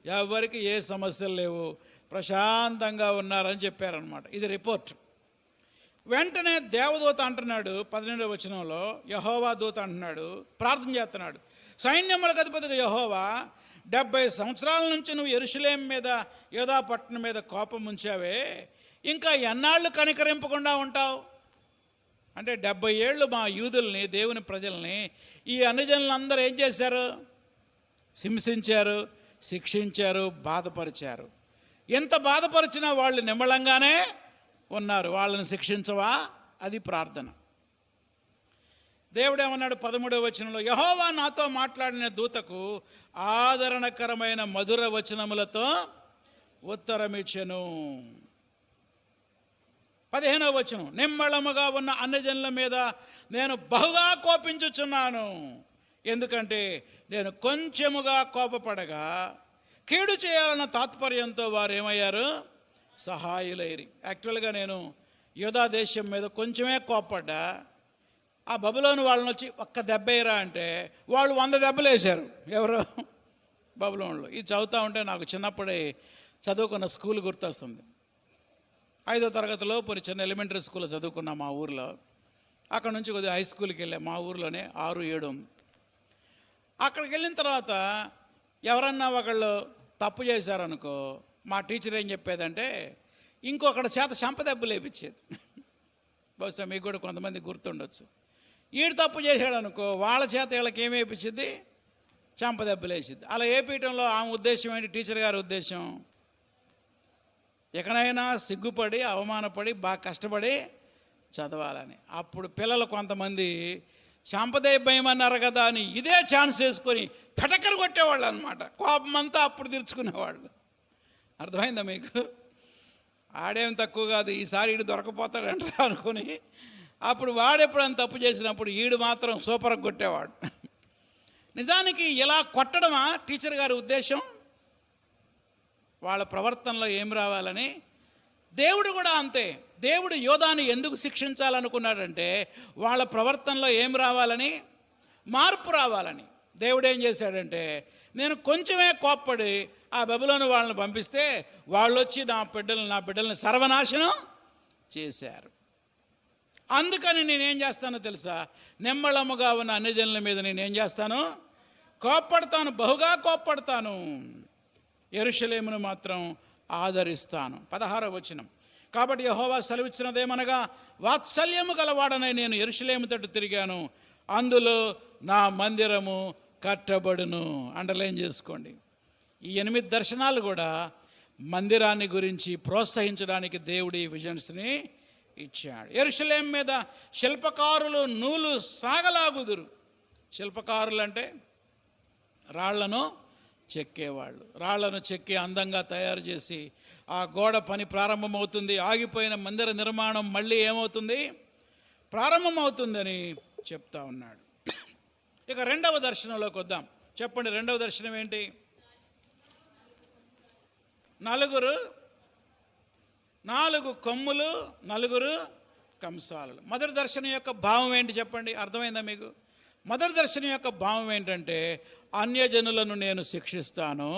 ఎవరికి ఏ సమస్యలు లేవు, ప్రశాంతంగా ఉన్నారని చెప్పారనమాట. ఇది రిపోర్ట్. వెంటనే దేవదూత అంటున్నాడు 12వ వచనంలో, యెహోవా దూత అంటున్నాడు, ప్రార్థన చేస్తున్నాడు, సైన్యములకు అధిపతిగా యెహోవా, 70 సంవత్సరాల నుంచి నువ్వు యెరూషలేము మీద, యూదా పట్టణం మీద కోపం ఉంచావే, ఇంకా ఎన్నాళ్ళు కనికరింపకుండా ఉంటావు? అంటే 70 ఏళ్ళు మా యూదుల్ని, దేవుని ప్రజల్ని ఈ అన్యజనులందరూ ఏం చేశారు? హింసించారు, శిక్షించారు, బాధపరిచారు. ఎంత బాధపరిచినా వాళ్ళు నిమ్మళంగానే ఉన్నారు. వాళ్ళని శిక్షించవా? అది ప్రార్థన. దేవుడు ఏమన్నాడు 13వ వచనంలో, యెహోవా నాతో మాట్లాడిన దూతకు ఆదరణకరమైన మధుర వచనములతో ఉత్తరమిచ్చెను. 15వ వచనం, నిమ్మళముగా ఉన్న అన్యజనుల మీద నేను బహుగా కోపించుచున్నాను, ఎందుకంటే నేను కొంచెముగా కోపపడగా కీడు చేయాలన్న తాత్పర్యంతో వారు ఏమయ్యారు? సహాయులైరి. యాక్చువల్గా నేను యూదా దేశం మీద కొంచెమే కోపపడ్డా, ఆ బబులోను వాళ్ళని వచ్చి ఒక్క దెబ్బ వేయరా అంటే వాళ్ళు 100 దెబ్బలు వేశారు. ఎవరు? బబులోన్లో. ఇది చదువుతూ ఉంటే నాకు చిన్నప్పుడే చదువుకున్న స్కూల్ గుర్తొస్తుంది. 5వ తరగతిలో చిన్న ఎలిమెంటరీ స్కూల్లో చదువుకున్నా మా ఊర్లో. అక్కడ నుంచి కొద్దిగా హై స్కూల్కి వెళ్ళాం. మా ఊర్లోనే 6, 7 ఉంది. అక్కడికి వెళ్ళిన తర్వాత ఎవరన్నా ఒకళ్ళు తప్పు చేశారనుకో, మా టీచర్ ఏం చెప్పేదంటే ఇంకొకటి చేత చెంపదెబ్బలు వేయించేది. బహుశా మీకు కూడా కొంతమంది గుర్తుండొచ్చు. ఈడు తప్పు చేశాడు అనుకో, వాళ్ళ చేత వీళ్ళకి ఏమి వేయించింది? చెంపదెబ్బలు వేసింది. అలా వేపించడంలో ఆమె ఉద్దేశం ఏంటి? టీచర్ గారి ఉద్దేశం, ఎక్కడైనా సిగ్గుపడి, అవమానపడి, బాగా కష్టపడి చదవాలని. అప్పుడు పిల్లలు కొంతమంది చెంపదెబ్బేయమన్నారు కదా అని ఇదే ఛాన్స్ వేసుకొని పెటకలు కొట్టేవాళ్ళు అనమాట. కోపమంతా అప్పుడు తీర్చుకునేవాళ్ళు. అర్థమైందా మీకు? ఆడేం తక్కువ కాదు, ఈసారి ఈడు దొరకపోతాడంటారా అనుకుని అప్పుడు వాడెప్పుడైనా తప్పు చేసినప్పుడు ఈడు మాత్రం సూపర్గా కొట్టేవాడు. నిజానికి ఇలా కొట్టడమా టీచర్ గారి ఉద్దేశం? వాళ్ళ ప్రవర్తనలో ఏం రావాలని. దేవుడు కూడా అంతే. దేవుడు యోధాని ఎందుకు శిక్షించాలనుకున్నాడంటే వాళ్ళ ప్రవర్తనలో ఏం రావాలని? మార్పు రావాలని. దేవుడు ఏం చేశాడంటే, నేను కొంచెమే కోప్పడి ఆ బబులోను వాళ్ళని పంపిస్తే వాళ్ళు వచ్చి నా బిడ్డల్ని సర్వనాశనం చేశారు. అందుకని నేనేం చేస్తానో తెలుసా? నిమ్మళముగా ఉన్న అన్యజనుల మీద నేనేం చేస్తాను? కోప్పడతాను, బహుగా కోప్పడతాను. యెరూషలేమును మాత్రం ఆదరిస్తాను. 16వ వచనం, కాబట్టి యెహోవా సెలవిచ్చినదేమనగా, వాత్సల్యము గలవాడనై నేను యెరూషలేము తట్టు తిరిగాను, అందులో నా మందిరము కట్టబడును. అండర్లైన్ చేసుకోండి. ఈ 8 దర్శనాలు కూడా మందిరాన్ని గురించి ప్రోత్సహించడానికి దేవుడు ఈ విజన్స్ని ఇచ్చాడు. యెరూషలేము మీద శిల్పకారులు నూలు సాగలాగుదురు. శిల్పకారులు అంటే రాళ్లను చెక్కేవాళ్ళు. రాళ్లను చెక్కి అందంగా తయారు చేసి ఆ గోడ పని ప్రారంభమవుతుంది. ఆగిపోయిన మందిర నిర్మాణం మళ్ళీ ఏమవుతుంది? ప్రారంభమవుతుందని చెప్తా ఉన్నాడు. ఇక రెండవ దర్శనంలోకి వద్దాం. చెప్పండి, రెండవ దర్శనం ఏంటి? నాలుగు కొమ్ములు, నలుగురు కంసాలు. మొదటి దర్శనం యొక్క భావం ఏంటి చెప్పండి? అర్థమైందా మీకు? మొదటి దర్శనం యొక్క భావం ఏంటంటే, అన్యజనులను నేను శిక్షిస్తాను,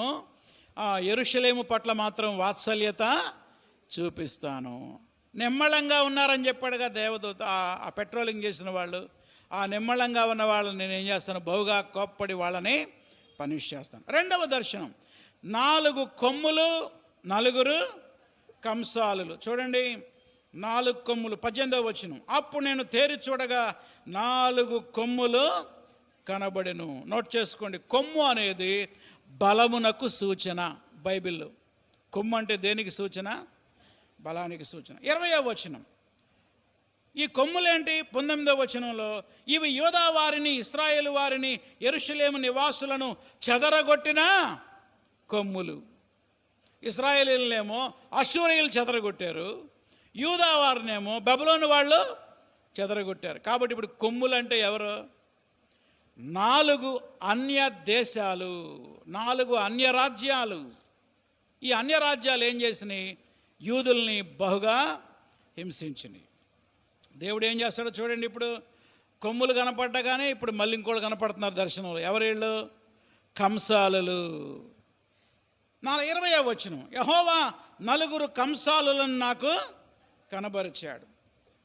యెరూషలేము పట్ల మాత్రం వాత్సల్యత చూపిస్తాను. నిమ్మళంగా ఉన్నారని చెప్పాడుగా దేవదూత. ఆ పెట్రోలింగ్ చేసిన వాళ్ళు, ఆ నిమ్మళంగా ఉన్న వాళ్ళని నేను ఏం చేస్తాను? బహుగా కోప్పడి వాళ్ళని పనిష్ చేస్తాను. రెండవ దర్శనం, 4 కొమ్ములు, నలుగురు కంసాలులు. చూడండి, 4 కొమ్ములు, 18వ వచనం. అప్పుడు నేను తేరి చూడగా 4 కొమ్ములు కనబడెను. నోట్ చేసుకోండి, కొమ్ము అనేది బలమునకు సూచన. బైబిల్లో కొమ్ము అంటే దేనికి సూచన? బలానికి సూచన. 20వ వచనం, ఈ కొమ్ములేంటి? 19వ వచనంలో, ఇవి యూదా వారిని, ఇశ్రాయేలు వారిని, యెరూషలేము నివాసులను చెదరగొట్టిన కొమ్ములు. ఇశ్రాయేలీలనేమో అష్షూరీయులు చెదరగొట్టారు, యూదా వారినేమో బబులోను వాళ్ళు చెదరగొట్టారు. కాబట్టి ఇప్పుడు కొమ్ములు అంటే ఎవరు? 4 అన్య దేశాలు, 4 అన్య రాజ్యాలు. ఈ అన్య రాజ్యాలు ఏం చేసినాయి? యూదుల్ని బహుగా హింసించినాయి. దేవుడు ఏం చేస్తాడో చూడండి. ఇప్పుడు కొమ్ములు కనపడ్డగానే ఇప్పుడు మళ్ళీ ఇంకోళ్ళు కనపడుతున్నారు దర్శనంలో. ఎవరు వీళ్ళు? కంసాలులు. 20వ వచనం, యెహోవా 4 కంసాలులను నాకు కనబరిచాడు.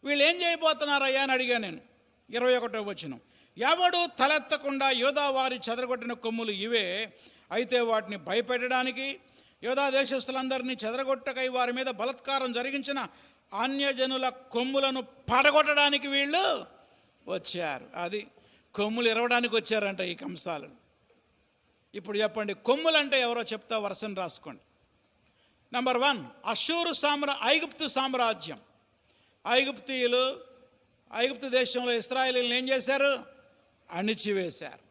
వీళ్ళు ఏం చేయబోతున్నారయ్యా అని అడిగా నేను. 21వ వచనం, ఎవడు తలెత్తకుండా యూదా వారి చెదరగొట్టిన కొమ్ములు ఇవే, అయితే వాటిని భయపెట్టడానికి, యూదా దేశస్తులందరినీ చెదరగొట్టకై వారి మీద బలాత్కారం జరిగించిన అన్యజనుల కొమ్ములను పడగొట్టడానికి వీళ్ళు వచ్చారు. అది కొమ్ములు ఇరవడానికి వచ్చారంట ఈ కంసాలు. ఇప్పుడు చెప్పండి, కొమ్ములు అంటే ఎవరో చెప్తా, వరుసను రాసుకోండి. నెంబర్ 1, అష్షూరు ఐగుప్తు సామ్రాజ్యం. ఐగుప్తీయులు ఐగుప్తు దేశంలో ఇశ్రాయేలీయులను ఏం చేశారు? అణిచివేశారు.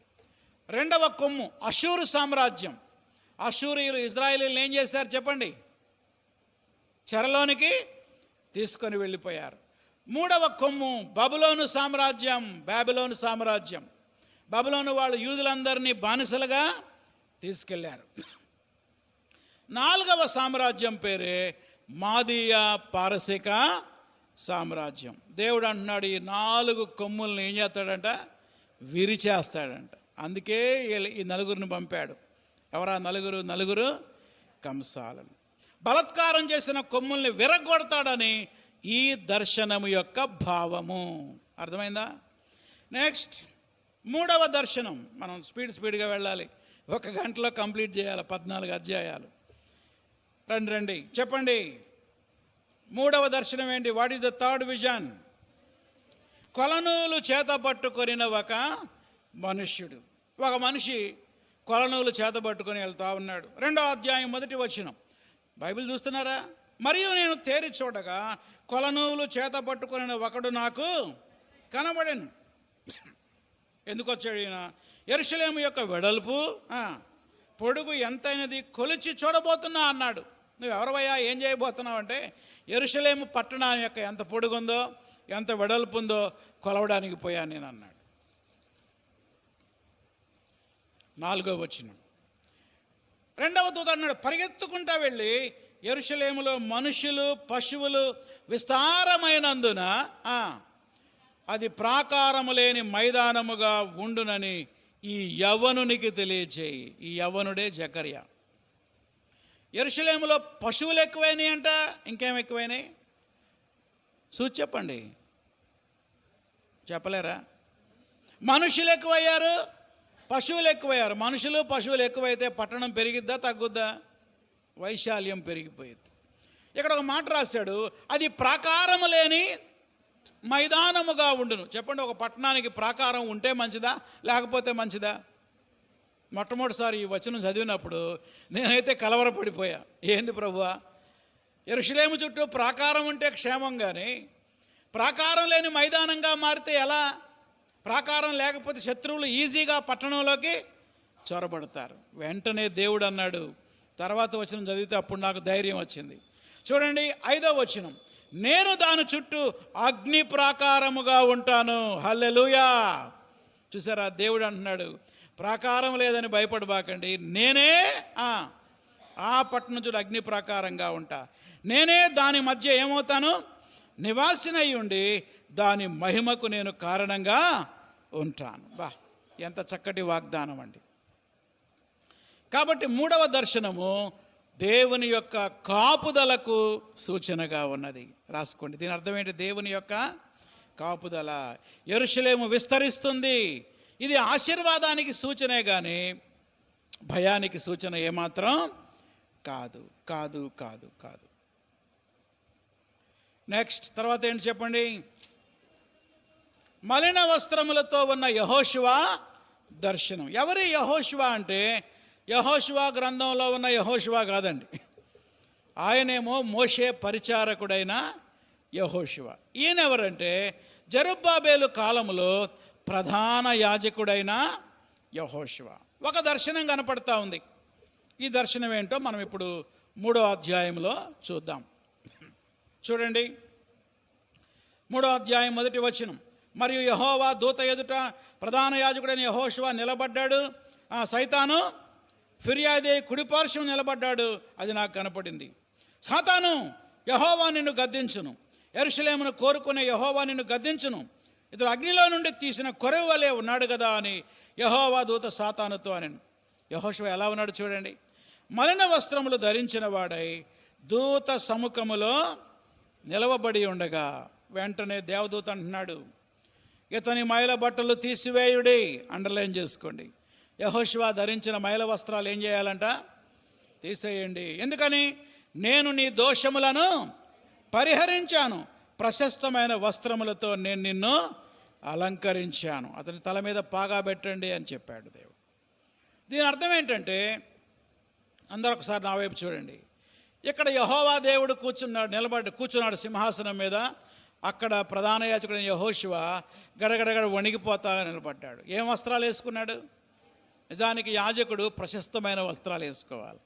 రెండవ కొమ్ము అష్షూరు సామ్రాజ్యం. అష్షూరీయులు ఇశ్రాయేలీయులను ఏం చేశారు చెప్పండి? చెరలోనికి తీసుకొని వెళ్ళిపోయారు. మూడవ కొమ్ము బబులోను సామ్రాజ్యం, బాబిలోను సామ్రాజ్యం. బబులోను వాళ్ళు యూదులందరినీ బానిసలుగా తీసుకెళ్లారు. 4వ సామ్రాజ్యం పేరే మాదీయ పారసిక సామ్రాజ్యం. దేవుడు అంటున్నాడు, ఈ 4 కొమ్ములను ఏం చేస్తాడంట? విరిచేస్తాడంట. అందుకే ఈ 4గురిని పంపాడు. ఎవరా 4 కంసాలను. బలాత్కారం చేసిన కొమ్ముల్ని విరగొడతాడని ఈ దర్శనము యొక్క భావము. అర్థమైందా? నెక్స్ట్ 3వ దర్శనం. మనం స్పీడ్గా వెళ్ళాలి, 1 గంటలో కంప్లీట్ చేయాలి 14 అధ్యాయాలు. రండి చెప్పండి, 3వ దర్శనం ఏంటి? What is the third vision? కొలనూలు చేత పట్టుకొనిన ఒక మనుష్యుడు. ఒక మనిషి కొలనూలు చేత పట్టుకొని వెళ్తా ఉన్నాడు. 2వ అధ్యాయం 1వ వచనం. బైబిల్ చూస్తున్నారా? మరియు నేను తేరి చూడగా కొలనూలు చేత పట్టుకొనిన ఒకడు నాకు కనబడెను. ఎందుకు వచ్చాడు ఈయన? యెరూషలేము యొక్క వెడల్పు పొడుగు ఎంతైనది కొలిచి చూడబోతున్నా అన్నాడు. నువ్వు ఎవరవయ్యా, ఏం చేయబోతున్నావు అంటే, యెరూషలేము పట్టణం యొక్క ఎంత పొడుగుందో ఎంత వెడల్పు ఉందో కొలవడానికి పోయాను నేను అన్నాడు. 4వ వచనం. రెండవ దూత అన్నాడు, పరిగెత్తుకుంటా వెళ్ళి యెరూషలేములో మనుషులు పశువులు విస్తారమైనందున అది ప్రాకారము లేని మైదానముగా ఉండునని ఈ యవ్వనునికి తెలియచేయి. ఈ యవ్వనుడే జకర్యా. యెరూషలేములో పశువులు ఎక్కువైనాయి అంట. ఇంకేం ఎక్కువైనాయి? చూసి చెప్పండి, చెప్పలేరా? మనుషులు ఎక్కువయ్యారు, పశువులు ఎక్కువయ్యారు. మనుషులు పశువులు ఎక్కువైతే పట్టణం పెరిగిద్దా తగ్గుద్దా? వైశాల్యం పెరిగిపోయింది. ఇక్కడ ఒక మాట రాశాడు, అది ప్రాకారము లేని మైదానముగా ఉండును. చెప్పండి, ఒక పట్టణానికి ప్రాకారం ఉంటే మంచిదా లేకపోతే మంచిదా? మొట్టమొదటిసారి ఈ వచనం చదివినప్పుడు నేనైతే కలవరపడిపోయా. ఏంది ప్రభువా, యెరూషలేము చుట్టూ ప్రాకారం ఉంటే క్షేమం, కానీ ప్రాకారం లేని మైదానంగా మారితే ఎలా? ప్రాకారం లేకపోతే శత్రువులు ఈజీగా పట్టణంలోకి చొరబడతారు. వెంటనే దేవుడు అన్నాడు, తర్వాత వచనం చదివితే అప్పుడు నాకు ధైర్యం వచ్చింది. చూడండి 5వ వచనం, నేను దాని చుట్టూ అగ్ని ప్రాకారముగా ఉంటాను. హల్లెలూయా. చూసారా, దేవుడు అంటున్నాడు, ప్రాకారం లేదని భయపడబాకండి, నేనే ఆ పట్టణం చూడు అగ్ని ప్రాకారంగా ఉంటా, నేనే దాని మధ్య ఏమవుతాను, నివాసినై ఉండి దాని మహిమకు నేను కారణంగా ఉంటాను. ఎంత చక్కటి వాగ్దానం అండి. కాబట్టి మూడవ దర్శనము దేవుని యొక్క కాపుదలకు సూచనగా ఉన్నది. రాసుకోండి, దీని అర్థం ఏంటి? దేవుని యొక్క కాపుదల. యెరూషలేము విస్తరిస్తుంది. ఇది ఆశీర్వాదానికి సూచనే కానీ భయానికి సూచన ఏమాత్రం కాదు కాదు కాదు కాదు. నెక్స్ట్, తర్వాత ఏంటి చెప్పండి? మలిన వస్త్రములతో ఉన్న యెహోషువ దర్శనం. ఎవరి యెహోషువ అంటే యెహోషువ గ్రంథంలో ఉన్న యెహోషువ కాదండి. ఆయనేమో మోషే పరిచారకుడైన యెహోషువ. ఈయన ఎవరంటే జెరుబ్బాబేలు కాలంలో ప్రధాన యాజకుడైన యెహోషువ. ఒక దర్శనం కనపడతా ఉంది. ఈ దర్శనం ఏంటో మనం ఇప్పుడు 3వ అధ్యాయంలో చూద్దాం. చూడండి, 3వ అధ్యాయం 1వ వచనం. మరియు యెహోవా దూత ఎదుట ప్రధాన యాజకుడైన యెహోషువ నిలబడ్డాడు. సైతాను ఫిర్యాదే కుడిపార్శ్వం నిలబడ్డాడు. అది నాకు కనపడింది. సాతాను, యెహోవా నిన్ను గద్దించును, యెరూషలేమును కోరుకునే యెహోవా నిన్ను గద్దించును, ఇతడు అగ్నిలో నుండి తీసిన కొరవ వలె ఉన్నాడు కదా అని యెహోవా దూత సాతానుతో అనెను. యెహోషువ ఎలా ఉన్నాడు చూడండి. మలిన వస్త్రములు ధరించిన వాడై దూత సముఖములో నిలవబడి ఉండగా వెంటనే దేవదూత అంటున్నాడు, ఇతని మైల బట్టలు తీసివేయుడి. అండర్లైన్ చేసుకోండి. యెహోషువ ధరించిన మైల వస్త్రాలు ఏం చేయాలంట? తీసేయండి. ఎందుకని? నేను నీ దోషములను పరిహరించాను, ప్రశస్తమైన వస్త్రములతో నేను నిన్ను అలంకరించాను, అతని తల మీద పాగా పెట్టండి అని చెప్పాడు దేవుడు. దీని అర్థం ఏంటంటే, అందరూ ఒకసారి నా వైపు చూడండి. ఇక్కడ యెహోవా దేవుడు కూర్చున్నాడు సింహాసనం మీద. అక్కడ ప్రధాన యాజకుడైన యెహోషువ గడగడగడ వణిగిపోతా నిలబడ్డాడు. ఏం వస్త్రాలు వేసుకున్నాడు? నిజానికి యాజకుడు ప్రశస్తమైన వస్త్రాలు వేసుకోవాలి,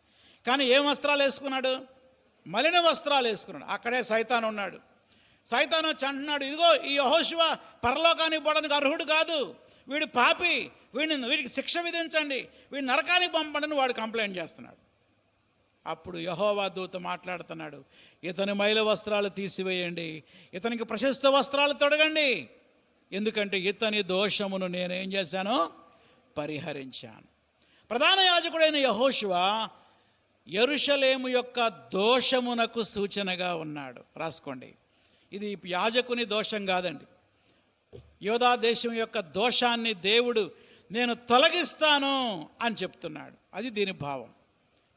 కానీ ఏం వస్త్రాలు వేసుకున్నాడు? మలిన వస్త్రాలు వేసుకున్నాడు. అక్కడే సైతాను ఉన్నాడు. సైతాను వచ్చి అంటున్నాడు, ఇదిగో ఈ యెహోషువ పరలోకానికి పోవడానికి అర్హుడు కాదు, వీడు పాపి, వీడికి శిక్ష విధించండి, వీడి నరకానికి పంపండి వాడు కంప్లైంట్ చేస్తున్నాడు. అప్పుడు యెహోవా దూత మాట్లాడుతున్నాడు, ఇతని మైల వస్త్రాలు తీసివేయండి, ఇతనికి ప్రశస్త వస్త్రాలు తొడగండి, ఎందుకంటే ఇతని దోషమును నేనేం చేశాను? పరిహరించాను. ప్రధాన యాజకుడైన యెహోషువ యెరూషలేము యొక్క దోషమునకు సూచనగా ఉన్నాడు. రాసుకోండి, ఇది యాజకుని దోషం కాదండి. యోధా దేశం యొక్క దోషాన్ని దేవుడు నేను తొలగిస్తాను అని చెప్తున్నాడు. అది దీని భావం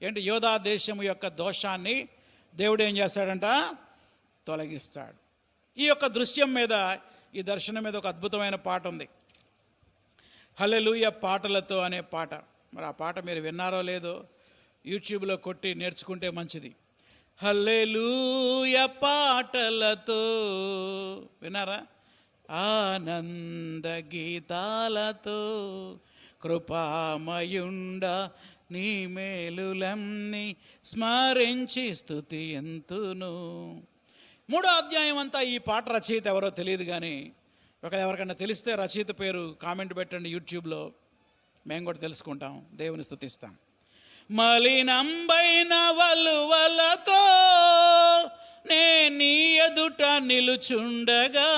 ఏంటి? యోధా దేశం యొక్క దోషాన్ని దేవుడు ఏం చేస్తాడంట? తొలగిస్తాడు. ఈ యొక్క దృశ్యం మీద, ఈ దర్శనం మీద ఒక అద్భుతమైన పాట ఉంది, హల్లెలూయా పాటలతో అనే పాట. మరి ఆ పాట మీరు విన్నారో లేదో, యూట్యూబ్లో కొట్టి నేర్చుకుంటే మంచిది. హల్లెలూయా పాటలతో, విన్నారా? ఆనంద గీతాలతో కృపామయుండ నీ మేలులన్నీ స్మరించి స్తుతియంతును. 3వ అధ్యాయం అంతా ఈ పాట రచయిత ఎవరో తెలియదు, కానీ ఎవరికైనా తెలిస్తే రచయిత పేరు కామెంట్ పెట్టండి యూట్యూబ్లో, మేము కూడా తెలుసుకుంటాం, దేవుని స్తుతిస్తాం. మలినంబైన వలువలతో నే నీ ఎదుట నిలుచుండగా,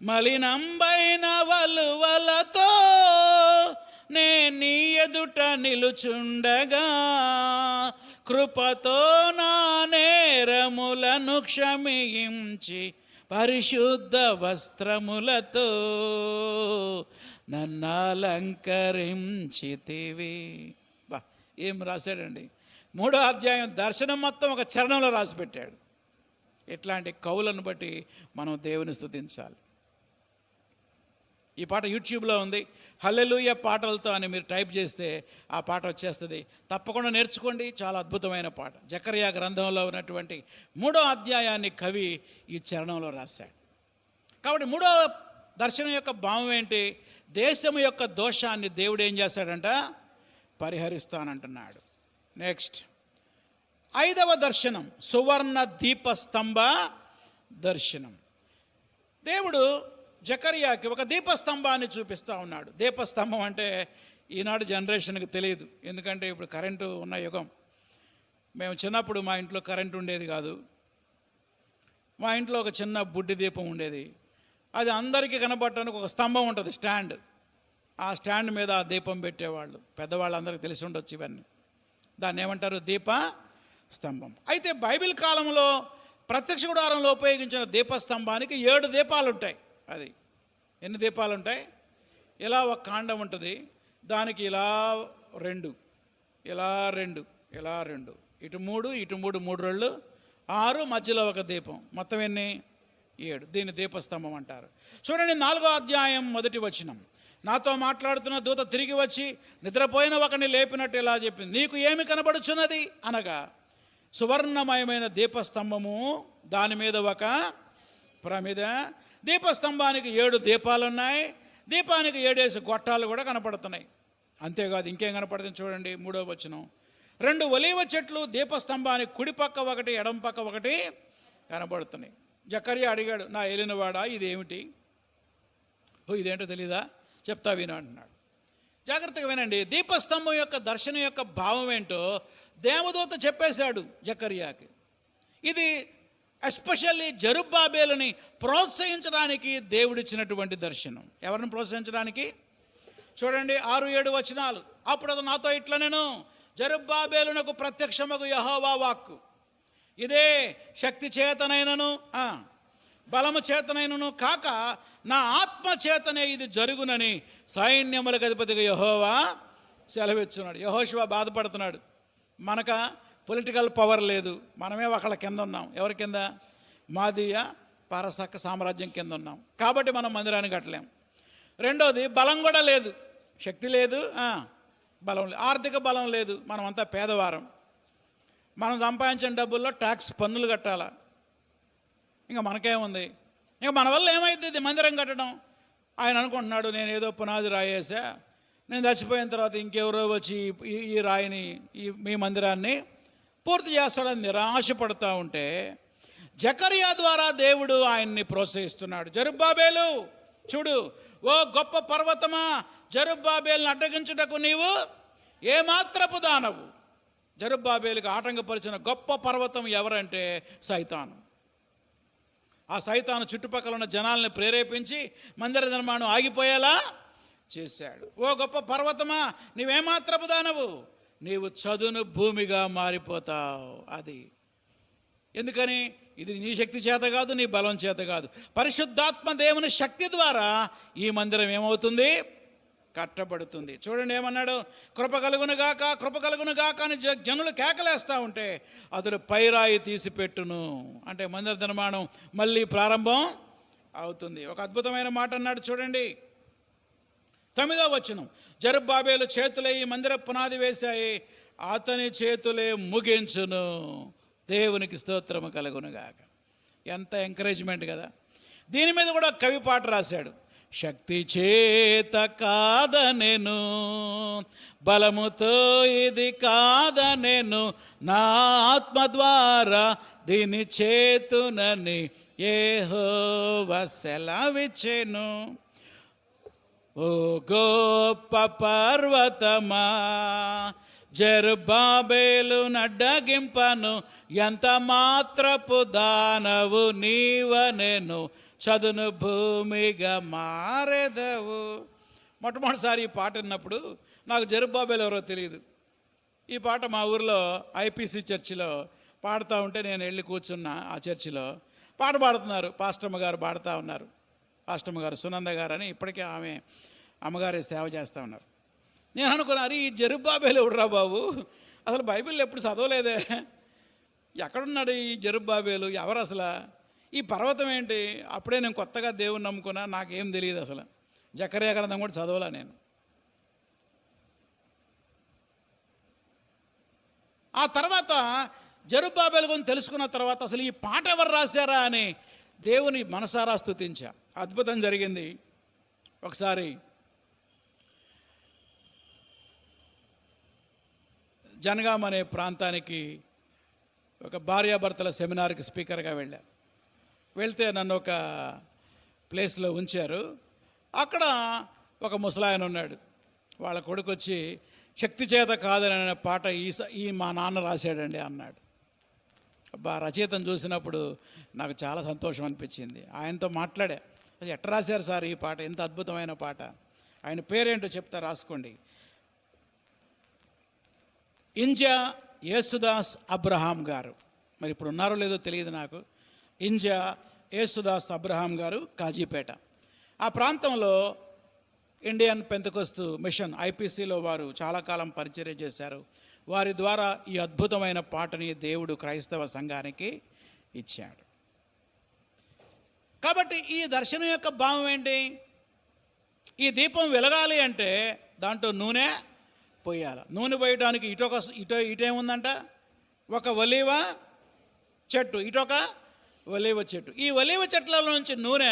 మలినంబైన వలువలతో నే నీ ఎదుట నిలుచుండగా, కృపతో నా నేరములను క్షమించి పరిశుద్ధ వస్త్రములతో నన్ను అలంకరించితివి. ఏం రాశాడండి! 3వ అధ్యాయం దర్శనం మొత్తం ఒక చరణంలో రాసి పెట్టాడు. ఇట్లాంటి కవులను బట్టి మనం దేవుని స్తుతించాలి. ఈ పాట యూట్యూబ్లో ఉంది, హల్లెలూయా పాటలతో అని మీరు టైప్ చేస్తే ఆ పాట వచ్చేస్తుంది. తప్పకుండా నేర్చుకోండి, చాలా అద్భుతమైన పాట. జకర్యా గ్రంథంలో ఉన్నటువంటి 3వ అధ్యాయాన్ని కవి ఈ చరణంలో రాశాడు. కాబట్టి 3వ దర్శనం యొక్క భావం ఏంటి? దేశము యొక్క దోషాన్ని దేవుడు ఏం చేశాడంట? పరిహరిస్తానంటున్నాడు. నెక్స్ట్, 5వ దర్శనం సువర్ణ దీపస్తంభ దర్శనం. దేవుడు జకర్యాకి ఒక దీపస్తంభాన్ని చూపిస్తూ ఉన్నాడు. దీపస్తంభం అంటే ఈనాడు జనరేషన్కి తెలియదు, ఎందుకంటే ఇప్పుడు కరెంటు ఉన్న యుగం. మేము చిన్నప్పుడు మా ఇంట్లో కరెంటు ఉండేది కాదు. మా ఇంట్లో ఒక చిన్న బుడ్డి దీపం ఉండేది. అది అందరికీ కనబడటానికి ఒక స్తంభం ఉంటుంది, స్టాండ్. ఆ స్టాండ్ మీద ఆ దీపం పెట్టేవాళ్ళు. పెద్దవాళ్ళందరికీ తెలిసి ఉండొచ్చు ఇవన్నీ. దాన్ని ఏమంటారు? దీప స్తంభం. అయితే బైబిల్ కాలంలో ప్రత్యక్ష గుడారంలో ఉపయోగించిన దీపస్తంభానికి 7 దీపాలు ఉంటాయి. అది ఎన్ని దీపాలు ఉంటాయి? ఇలా ఒక కాండం ఉంటుంది, దానికి ఇలా 2, ఇలా 2, ఇలా 2, ఇటు 3, ఇటు 3, 3 రోళ్ళు 6, మధ్యలో ఒక దీపం. మొత్తం ఎన్ని? 7. దీన్ని దీపస్తంభం అంటారు. చూడండి, 4వ అధ్యాయం 1వ వచనం. నాతో మాట్లాడుతున్న దూత తిరిగి వచ్చి నిద్రపోయిన ఒకని లేపినట్టు ఇలా చెప్పింది, నీకు ఏమి కనబడుచున్నది అనగా, సువర్ణమయమైన దీపస్తంభము, దాని మీద ఒక ప్రమిద. దీపస్తంభానికి 7 దీపాలున్నాయి. దీపానికి 7 గొట్టాలు కూడా కనపడుతున్నాయి. అంతేకాదు, ఇంకేం కనపడుతుంది చూడండి, 3వ వచనం. 2 ఒలీవ చెట్లు దీపస్తంభానికి కుడి పక్క ఒకటి, ఎడం పక్క ఒకటి కనబడుతున్నాయి. జకర్యా అడిగాడు, నా ఏలినవాడా, ఇదేమిటి? ఇదేంటో తెలీదా? చెప్తా విను అంటున్నాడు. జాగ్రత్తగా వినండి. దీపస్తంభం యొక్క దర్శనం యొక్క భావం ఏంటో దేవదూత చెప్పేశాడు జకర్యాకి. ఇది ఎస్పెషల్లీ జెరుబ్బాబెలుని ప్రోత్సహించడానికి దేవుడిచ్చినటువంటి దర్శనం. ఎవరిని ప్రోత్సహించడానికి? చూడండి 6-7 వచనాలు. అప్పుడు అది నాతో ఇట్లా, నేను జెరుబ్బాబెలునకు ప్రత్యక్షమగు యెహోవా వాక్కు, ఇదే శక్తి చేతనైనను బలము చేతనైనను కాక నా ఆత్మ చేతనే ఇది జరుగునని సైన్యములకు అధిపతిగా యెహోవా సెలవిచ్చున్నాడు. యెహోషువ బాధపడుతున్నాడు. మనక పొలిటికల్ పవర్ లేదు, మనమే ఒకళ్ళ కింద ఉన్నాం. ఎవరి కింద? మాదీయ పారసక్క సామ్రాజ్యం కింద ఉన్నాం. కాబట్టి మనం మందిరాన్ని కట్టలేం. రెండోది, బలం కూడా లేదు, శక్తి లేదు, బలం లేదు, ఆర్థిక బలం లేదు. మనమంతా పేదవారం. మనం సంపాదించిన డబ్బుల్లో ట్యాక్స్ పన్నులు కట్టాలా. ఇంకా మనకేముంది? ఇంకా మన వల్ల ఏమైతుంది మందిరం కట్టడం? ఆయన అనుకుంటున్నాడు, నేను ఏదో పునాది రాయేసా, నేను చచ్చిపోయిన తర్వాత ఇంకెవరో వచ్చి ఈ రాయిని, మీ మందిరాన్ని పూర్తి చేస్తాడని నిరాశపడుతూ ఉంటే, జకర్యా ద్వారా దేవుడు ఆయన్ని ప్రోత్సహిస్తున్నాడు. జెరుబ్బాబెలు చూడు, ఓ గొప్ప పర్వతమా, జెరుబ్బాబెలును అడ్డగించుటకు నీవు ఏమాత్రపు దానవు. జెరుబ్బాబెలుకి ఆటంకపరిచిన గొప్ప పర్వతం ఎవరంటే సైతాను. ఆ సైతాను చుట్టుపక్కల ఉన్న జనాల్ని ప్రేరేపించి మందిర నిర్మాణం ఆగిపోయేలా చేశాడు. ఓ గొప్ప పర్వతమా, నీవేమాత్రపు దానవు, నీవు చదును భూమిగా మారిపోతావు. అది ఎందుకని? ఇది నీ శక్తి చేత కాదు, నీ బలం చేత కాదు, పరిశుద్ధాత్మ దేవుని శక్తి ద్వారా ఈ మందిరం ఏమవుతుంది? కట్టబడుతుంది. చూడండి ఏమన్నాడు, కృప కలుగునుగాక, కృప కలుగునుగాక అని జనులు కేకలేస్తూ ఉంటే అతడు పైరాయి తీసిపెట్టును అంటే మందిర నిర్మాణం మళ్ళీ ప్రారంభం అవుతుంది. ఒక అద్భుతమైన మాట అన్నాడు చూడండి, 9వ వచనం. జెరుబ్బాబెలు చేతులే ఈ మందిర పునాది వేశాయి, అతని చేతులే ముగించును. దేవునికి స్తోత్రము కలుగునుగాక. ఎంత ఎంకరేజ్మెంట్ కదా. దీని మీద కూడా కవి పాట రాశాడు. శక్తి చేత కాదనెను, బలముతో ఇది కాదనెను, నా ఆత్మ ద్వారా దీని చేతునని యెహోవా సెలవిచ్చెను. ఓ గొప్ప పర్వతమా, జెరుబ్బాబెలును అడ్డగింపను, ఎంత మాత్రపు దానవు నీవనెను, చదును భూమిగా మారెదవు. మొట్టమొదటిసారి ఈ పాట విన్నప్పుడు నాకు జెరుబ్బాబెలు ఎవరో తెలియదు. ఈ పాట మా ఊరిలో ఐపీసీ చర్చిలో పాడుతూ ఉంటే నేను వెళ్ళి కూర్చున్నా. ఆ చర్చిలో పాట పాడుతున్నారు, పాస్టమ్మ గారు పాడుతూ ఉన్నారు. పాస్టమ్మ గారు సునంద గారు అని, ఇప్పటికే ఆమె అమ్మగారి సేవ చేస్తూ ఉన్నారు. నేను అనుకున్నారు, ఈ జెరుబ్బాబెలు ఎవడురా బాబు, అసలు బైబిల్ ఎప్పుడు చదవలేదే, ఎక్కడున్నాడు ఈ జెరుబ్బాబెలు, ఎవరు అసలు, ఈ పర్వతం ఏంటి? అప్పుడే నేను కొత్తగా దేవుని నమ్ముకున్నా, నాకేం తెలియదు అసలు. జకర్యా గ్రంథం కూడా చదవలా నేను. ఆ తర్వాత జెరుబ్బాబెలు గురించి తెలుసుకున్న తర్వాత అసలు ఈ పాట ఎవరు రాశారా అని దేవుని మనసారా స్తుతించా. అద్భుతం జరిగింది. ఒకసారి జనగాం అనే ప్రాంతానికి ఒక భార్యాభర్తల సెమినార్కి స్పీకర్గా వెళ్తే నన్ను ఒక ప్లేస్లో ఉంచారు. అక్కడ ఒక ముసలాయన ఉన్నాడు. వాళ్ళ కొడుకు వచ్చి శక్తి చేత కాదని అనే పాట ఈ మా నాన్న రాశాడండి అన్నాడు. రచయితను చూసినప్పుడు నాకు చాలా సంతోషం అనిపించింది. ఆయనతో మాట్లాడా, అది ఎట్లా రాశారు సార్ ఈ పాట, ఎంత అద్భుతమైన పాట. ఆయన పేరేంటో చెప్తా, రాసుకోండి. ఇంజా యేసుదాస్ అబ్రహాం గారు. మరి ఇప్పుడు ఉన్నారో లేదో తెలియదు నాకు. ఇంజా యేసుదాస్ అబ్రహాం గారు, కాజీపేట. ఆ ప్రాంతంలో ఇండియన్ పెంతెకోస్తు మిషన్ ఐపీసీలో వారు చాలా కాలం పరిచర్య చేశారు. వారి ద్వారా ఈ అద్భుతమైన పాటని దేవుడు క్రైస్తవ సంఘానికి ఇచ్చాడు. కాబట్టి ఈ దర్శనం యొక్క భావం ఏంటి? ఈ దీపం వెలగాలి అంటే దాంట్లో నూనె పోయాలి. నూనె పోయడానికి ఇటేముందంట, ఒక ఒలీవ చెట్టు, ఇటొక ఒలీవ చెట్టు. ఈ ఒలీవ చెట్లలో నుంచి నూనె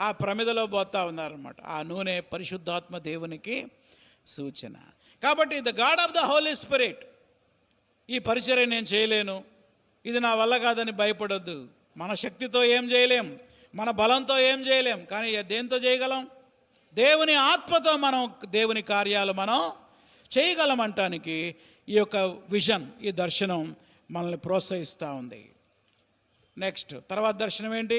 ఆ ప్రమిదలో పోతా ఉన్నారన్నమాట. ఆ నూనె పరిశుద్ధాత్మ దేవునికి సూచన. కాబట్టి the God of the Holy Spirit, ఈ పరిచర్య నేను చేయలేను, ఇది నా వల్ల కాదని భయపడొద్దు. మన శక్తితో ఏం చేయలేం, మన బలంతో ఏం చేయలేం, కానీ దేంతో చేయగలం? దేవుని ఆత్మతో మనం దేవుని కార్యాలు మనం చేయగలమంటానికి ఈ యొక్క విజన్, ఈ దర్శనం మనల్ని ప్రోత్సహిస్తూ ఉంది. నెక్స్ట్ తర్వాత దర్శనం ఏంటి?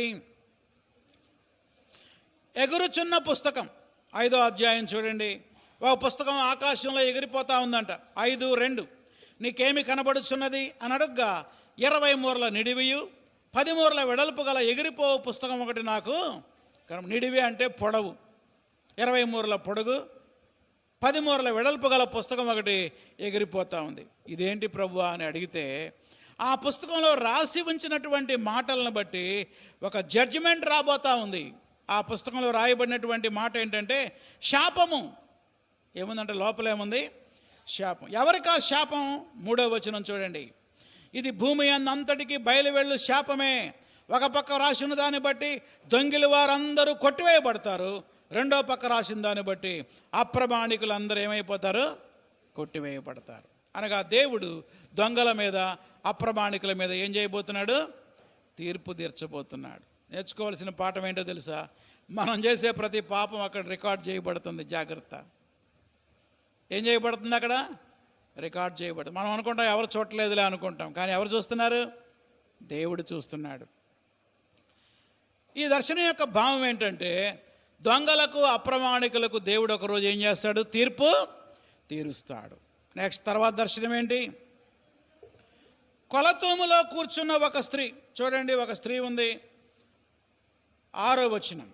ఎగురుచున్న పుస్తకం, 5వ అధ్యాయం చూడండి. ఒక పుస్తకం ఆకాశంలో ఎగిరిపోతూ ఉందంట. 5:2 నీకేమి కనబడుచున్నది అని అడుగ్గా 20 మూరల నిడివియు 10 మూరల వెడల్పు గల ఎగిరిపో పుస్తకం ఒకటి నాకు. నిడివి అంటే పొడవు, 20 మూరల పొడుగు, 10 మూరల వెడల్పు గల పుస్తకం ఒకటి ఎగిరిపోతూ ఉంది. ఇదేంటి ప్రభువా అని అడిగితే, ఆ పుస్తకంలో రాసి ఉంచినటువంటి మాటలను బట్టి ఒక జడ్జిమెంట్ రాబోతూ ఉంది. ఆ పుస్తకంలో రాయబడినటువంటి మాట ఏంటంటే శాపము. ఏముందంటే లోపల ఏముంది? శాపం. ఎవరికి ఆ శాపం? 3వ వచనం చూడండి. ఇది భూమి అంతటికి బయలువెళ్ళు శాపమే. ఒక పక్క రాసిన దాన్ని బట్టి దొంగిలి వారందరూ కొట్టివేయబడతారు, రెండో పక్క రాసిన దాన్ని బట్టి అప్రమాణికులు అందరూ ఏమైపోతారు? కొట్టివేయబడతారు. అనగా దేవుడు దొంగల మీద, అప్రమాణికుల మీద ఏం చేయబోతున్నాడు? తీర్పు తీర్చబోతున్నాడు. నేర్చుకోవాల్సిన పాఠం ఏంటో తెలుసా? మనం చేసే ప్రతి పాపం అక్కడ రికార్డ్ చేయబడుతుంది. జాగ్రత్త. ఏం చేయబడుతుంది? అక్కడ రికార్డ్ చేయబడుతుంది. మనం అనుకుంటాం ఎవరు చూడలేదులే అనుకుంటాం, కానీ ఎవరు చూస్తున్నారు? దేవుడు చూస్తున్నాడు. ఈ దర్శనం యొక్క భావం ఏంటంటే, దొంగలకు, అప్రమాణికులకు దేవుడు ఒకరోజు ఏం చేస్తాడు? తీర్పు తీరుస్తాడు. నెక్స్ట్ తర్వాత దర్శనం ఏంటి? కొలతూములో కూర్చున్న ఒక స్త్రీ. చూడండి, ఒక స్త్రీ ఉంది. 6వ వచనం,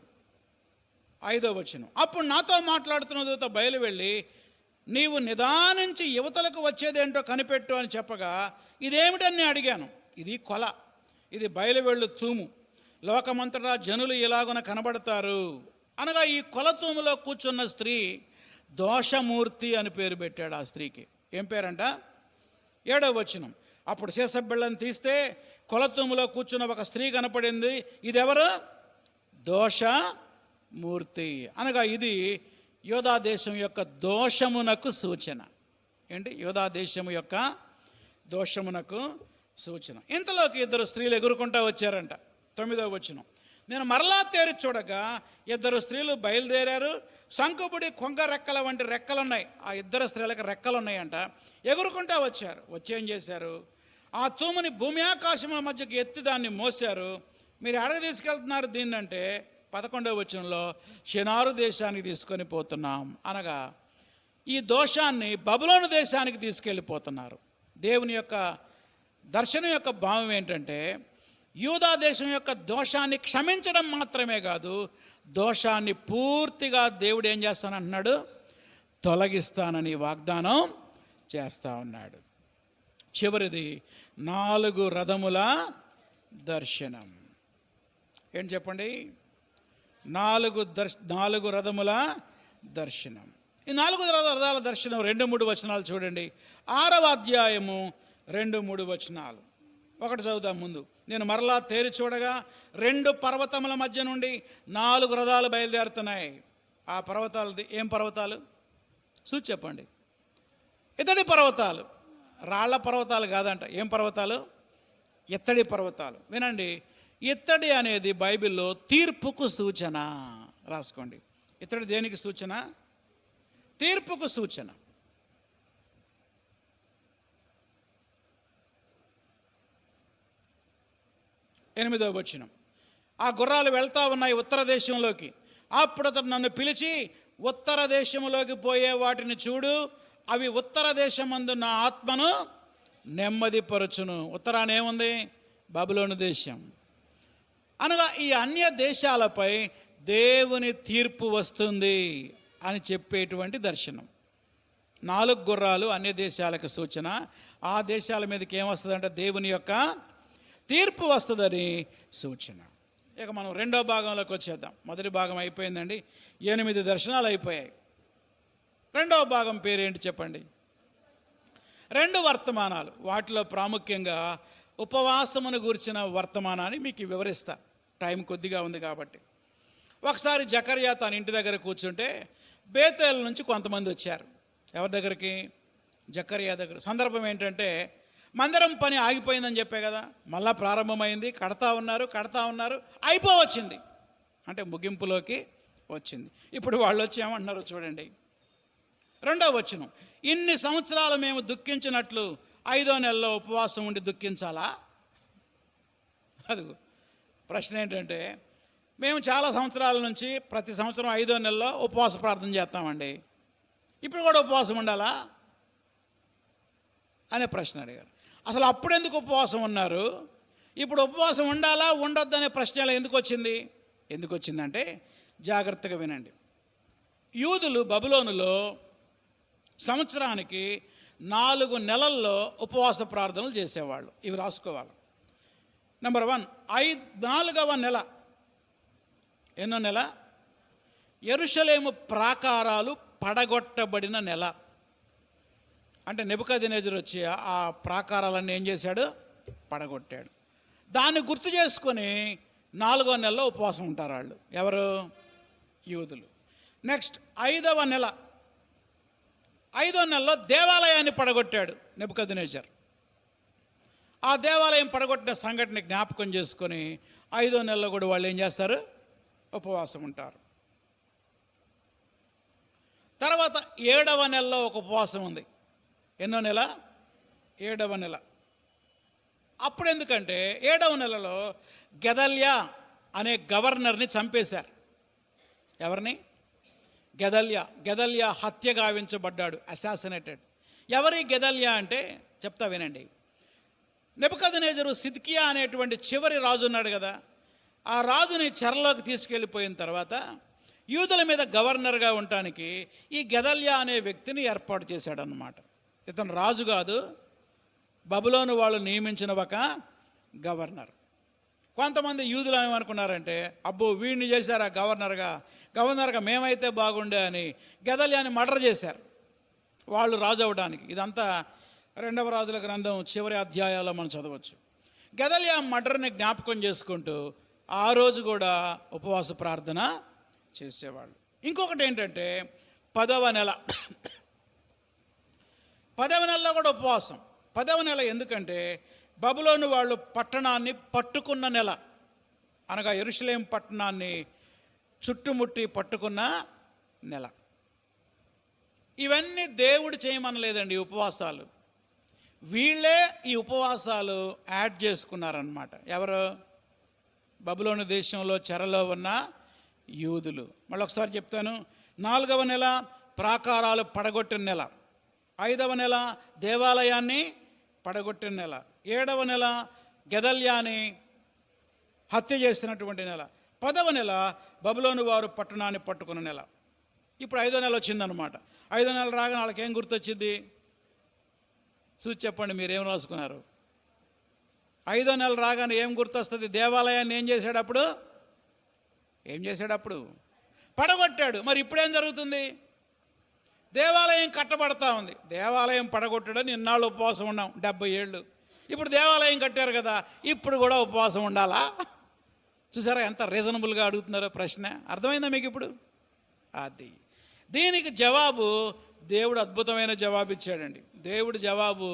5వ వచనం. అప్పుడు నాతో మాట్లాడుతున్న దూత బయలు వెళ్ళి, నీవు నిదానించి యువతలకు వచ్చేదేంటో కనిపెట్టు అని చెప్పగా, ఇదేమిటని నేను అడిగాను. ఇది కొల, ఇది బయలువెళ్ళు తూము. లోకమంతటా జనులు ఇలాగున కనబడతారు అనగా, ఈ కొల తూములో కూర్చున్న స్త్రీ దోషమూర్తి అని పేరు పెట్టాడు ఆ స్త్రీకి. ఏం పేరంట? 7వ వచనం. అప్పుడు సీసబిళ్ళని తీస్తే కొలతూములో కూర్చున్న ఒక స్త్రీ కనపడింది. ఇదెవరు? దోషమూర్తి. అనగా ఇది యోధా దేశం యొక్క దోషమునకు సూచన. ఏంటి? యోధా దేశము యొక్క దోషమునకు సూచన. ఇంతలోకి 2 స్త్రీలు ఎగురుకుంటా వచ్చారంట. 9వ వచనం. నేను మరలా తేరి చూడగా 2 స్త్రీలు బయలుదేరారు. శంకుబుడి కొంగ రెక్కల వంటి రెక్కలున్నాయి. ఆ 2 స్త్రీలకు రెక్కలు ఉన్నాయంట. ఎగురుకుంటా వచ్చారు. వచ్చేం చేశారు? ఆ తూముని భూమి ఆకాశముల మధ్యకి ఎత్తి దాన్ని మోశారు. మీరు ఎడగ తీసుకెళ్తున్నారు దీన్ని అంటే 11వ వచనంలో షినారు దేశానికి తీసుకొని పోతున్నాం అనగా, ఈ దోషాన్ని బబులోను దేశానికి తీసుకెళ్ళిపోతున్నారు. దేవుని యొక్క దర్శనం యొక్క భావం ఏంటంటే, యూదా దేశం యొక్క దోషాన్ని క్షమించడం మాత్రమే కాదు, దోషాన్ని పూర్తిగా దేవుడు ఏం చేస్తానంటున్నాడు? తొలగిస్తానని వాగ్దానం చేస్తా ఉన్నాడు. చివరిది 4 రథముల దర్శనం. ఏంటి చెప్పండి? 4 రథముల దర్శనం. ఈ 4 రథాల దర్శనం 2-3 వచనాలు చూడండి. 6వ అధ్యాయము 2-3 వచనాలు. ఒకటి చదువుదాం ముందు. నేను మరలా తేరి చూడగా 2 పర్వతముల మధ్య నుండి 4 రథాలు బయలుదేరుతున్నాయి. ఆ పర్వతాలు ఏం పర్వతాలు? చూసి చెప్పండి. ఇతడి పర్వతాలు, రాళ్ల పర్వతాలు కాదంట. ఏం పర్వతాలు? ఎత్తడి పర్వతాలు. వినండి, ఇత్తడి అనేది బైబిల్లో తీర్పుకు సూచన. రాసుకోండి. ఇత్తడి దేనికి సూచన? తీర్పుకు సూచన. ఎనిమిదవ వచనం. ఆ గుర్రాలు వెళ్తా ఉన్నాయి ఉత్తర దేశంలోకి. అప్పుడు అతడు నన్ను పిలిచి, ఉత్తర దేశంలోకి పోయే వాటిని చూడు, అవి ఉత్తర దేశమందు నా ఆత్మను నెమ్మదిపరచును. ఉత్తరాన ఏముంది? బబులోను దేశం. అనగా ఈ అన్య దేశాలపై దేవుని తీర్పు వస్తుంది అని చెప్పేటువంటి దర్శనం. 4 గుర్రాలు అన్య దేశాలకు సూచన. ఆ దేశాల మీదకి ఏమొస్తుందంటే దేవుని యొక్క తీర్పు వస్తుందని సూచన. ఇక మనం రెండో భాగంలోకి వచ్చేద్దాం. మొదటి భాగం అయిపోయిందండి, 8 దర్శనాలు అయిపోయాయి. రెండవ భాగం పేరేంటి చెప్పండి? 2 వర్తమానాలు. వాటిలో ప్రాముఖ్యంగా ఉపవాసమును గురించిన వర్తమానాన్ని మీకు వివరిస్తా, టైం కొద్దిగా ఉంది కాబట్టి. ఒకసారి జకర్యా తన ఇంటి దగ్గర కూర్చుంటే బేతేలు నుంచి కొంతమంది వచ్చారు. ఎవరి దగ్గరికి? జకర్యా దగ్గర. సందర్భం ఏంటంటే మందిరం పని ఆగిపోయిందని చెప్పే కదా, మళ్ళా ప్రారంభమైంది, కడతా ఉన్నారు, అయిపోవచ్చింది, అంటే ముగింపులోకి వచ్చింది. ఇప్పుడు వాళ్ళు వచ్చి ఏమంటున్నారు చూడండి. 2వ వచనం. ఇన్ని సంవత్సరాలు మేము దుఃఖించినట్లు 5వ నెలలో ఉపవాసం ఉండి దుఃఖించాలా? అది ప్రశ్న ఏంటంటే, మేము చాలా సంవత్సరాల నుంచి ప్రతి సంవత్సరం 5వ నెలలో ఉపవాస ప్రార్థన చేస్తామండి, ఇప్పుడు కూడా ఉపవాసం ఉండాలా అనే ప్రశ్న అడిగారు. అసలు అప్పుడెందుకు ఉపవాసం ఉన్నారు, ఇప్పుడు ఉపవాసం ఉండాలా ఉండొద్దు అనే ప్రశ్న ఎందుకు వచ్చిందంటే జాగ్రత్తగా వినండి. యూదులు బబులోనులో సంవత్సరానికి 4 నెలల్లో ఉపవాస ప్రార్థనలు చేసేవాళ్ళు. ఇవి రాసుకోవాలి. నెంబర్ 1, 4వ నెల. ఎన్నో నెల? యెరూషలేము ప్రాకారాలు పడగొట్టబడిన నెల. అంటే నెబుకద్నెజరు వచ్చి ఆ ప్రాకారాలన్నీ ఏం చేశాడు? పడగొట్టాడు. దాన్ని గుర్తు చేసుకొని 4వ నెలలో ఉపవాసం ఉంటారు వాళ్ళు. ఎవరు? యూదులు. నెక్స్ట్ 5వ నెల. 5వ నెలలో దేవాలయాన్ని పడగొట్టాడు నెబుకద్నెజరు. ఆ దేవాలయం పడగొట్టిన సంఘటన జ్ఞాపకం చేసుకొని 5వ నెలలో కూడా వాళ్ళు ఏం చేస్తారు? ఉపవాసం ఉంటారు. తర్వాత 7వ నెలలో ఒక ఉపవాసం ఉంది. ఎన్నో నెల? 7వ నెల. అప్పుడు ఎందుకంటే 7వ నెలలో గెదల్యా అనే గవర్నర్ని చంపేశారు. ఎవరిని? గెదల్యా హత్య గావించబడ్డాడు, అసాసినేటెడ్. ఎవరి గెదల్యా అంటే చెప్తా వినండి. నెబుకద్నెజరు సిద్కియా అనేటువంటి చివరి రాజు ఉన్నాడు కదా, ఆ రాజుని చెరలోకి తీసుకెళ్ళిపోయిన తర్వాత యూదుల మీద గవర్నర్గా ఉండటానికి ఈ గెదల్యా అనే వ్యక్తిని ఏర్పాటు చేశాడన్నమాట. ఇతను రాజు కాదు, బబులోను వాళ్ళు నియమించిన ఒక గవర్నర్. కొంతమంది యూదులు ఏమనుకున్నారంటే, అబ్బో వీడిని చేశారా గవర్నర్గా మేమైతే బాగుండే అని గెదల్యాని మర్డర్ చేశారు వాళ్ళు రాజు అవ్వడానికి. ఇదంతా 2వ రాజుల గ్రంథం చివరి అధ్యాయాల్లో మనం చదవచ్చు. గెదల్యా మర్డర్ని జ్ఞాపకం చేసుకుంటూ ఆ రోజు కూడా ఉపవాస ప్రార్థన చేసేవాళ్ళు. ఇంకొకటి ఏంటంటే 10వ నెల. 10వ నెలలో కూడా ఉపవాసం. 10వ నెల ఎందుకంటే బబులోను వాళ్ళు పట్టణాన్ని పట్టుకున్న నెల, అనగా యెరూషలేం పట్టణాన్ని చుట్టుముట్టి పట్టుకున్న నెల. ఇవన్నీ దేవుడు చేయమనలేదండి ఉపవాసాలు, వీళ్ళే ఈ ఉపవాసాలు యాడ్ చేసుకున్నారన్నమాట. ఎవరు? బబులోను దేశంలో చెరలో ఉన్న యూదులు. మళ్ళీ ఒకసారి చెప్తాను. 4వ నెల ప్రాకారాలు పడగొట్టిన నెల. 5వ నెల దేవాలయాన్ని పడగొట్టిన నెల. 7వ నెల గెదల్యాని హత్య చేసినటువంటి నెల. 10వ నెల బబులోను వారు పట్టణాన్ని పట్టుకున్న నెల. ఇప్పుడు 5వ నెల వచ్చిందనమాట. 5వ నెల రాగానే వాళ్ళకి ఏం గుర్తొచ్చింది? చూసి చెప్పండి, మీరేం రాసుకున్నారు? 5వ నెల రాగానే ఏం గుర్తొస్తుంది? దేవాలయాన్ని ఏం చేశాడు అప్పుడు? పడగొట్టాడు. మరి ఇప్పుడేం జరుగుతుంది? దేవాలయం కట్టబడతా ఉంది. దేవాలయం పడగొట్టడని ఇన్నాళ్ళు ఉపవాసం ఉన్నాం, 70 ఏళ్ళు. ఇప్పుడు దేవాలయం కట్టారు కదా, ఇప్పుడు కూడా ఉపవాసం ఉండాలా? చూసారా ఎంత రీజనబుల్గా అడుగుతున్నారో ప్రశ్న. అర్థమైందా మీకు ఇప్పుడు? అది దీనికి జవాబు దేవుడు అద్భుతమైన జవాబు ఇచ్చాడండి. దేవుడి జవాబు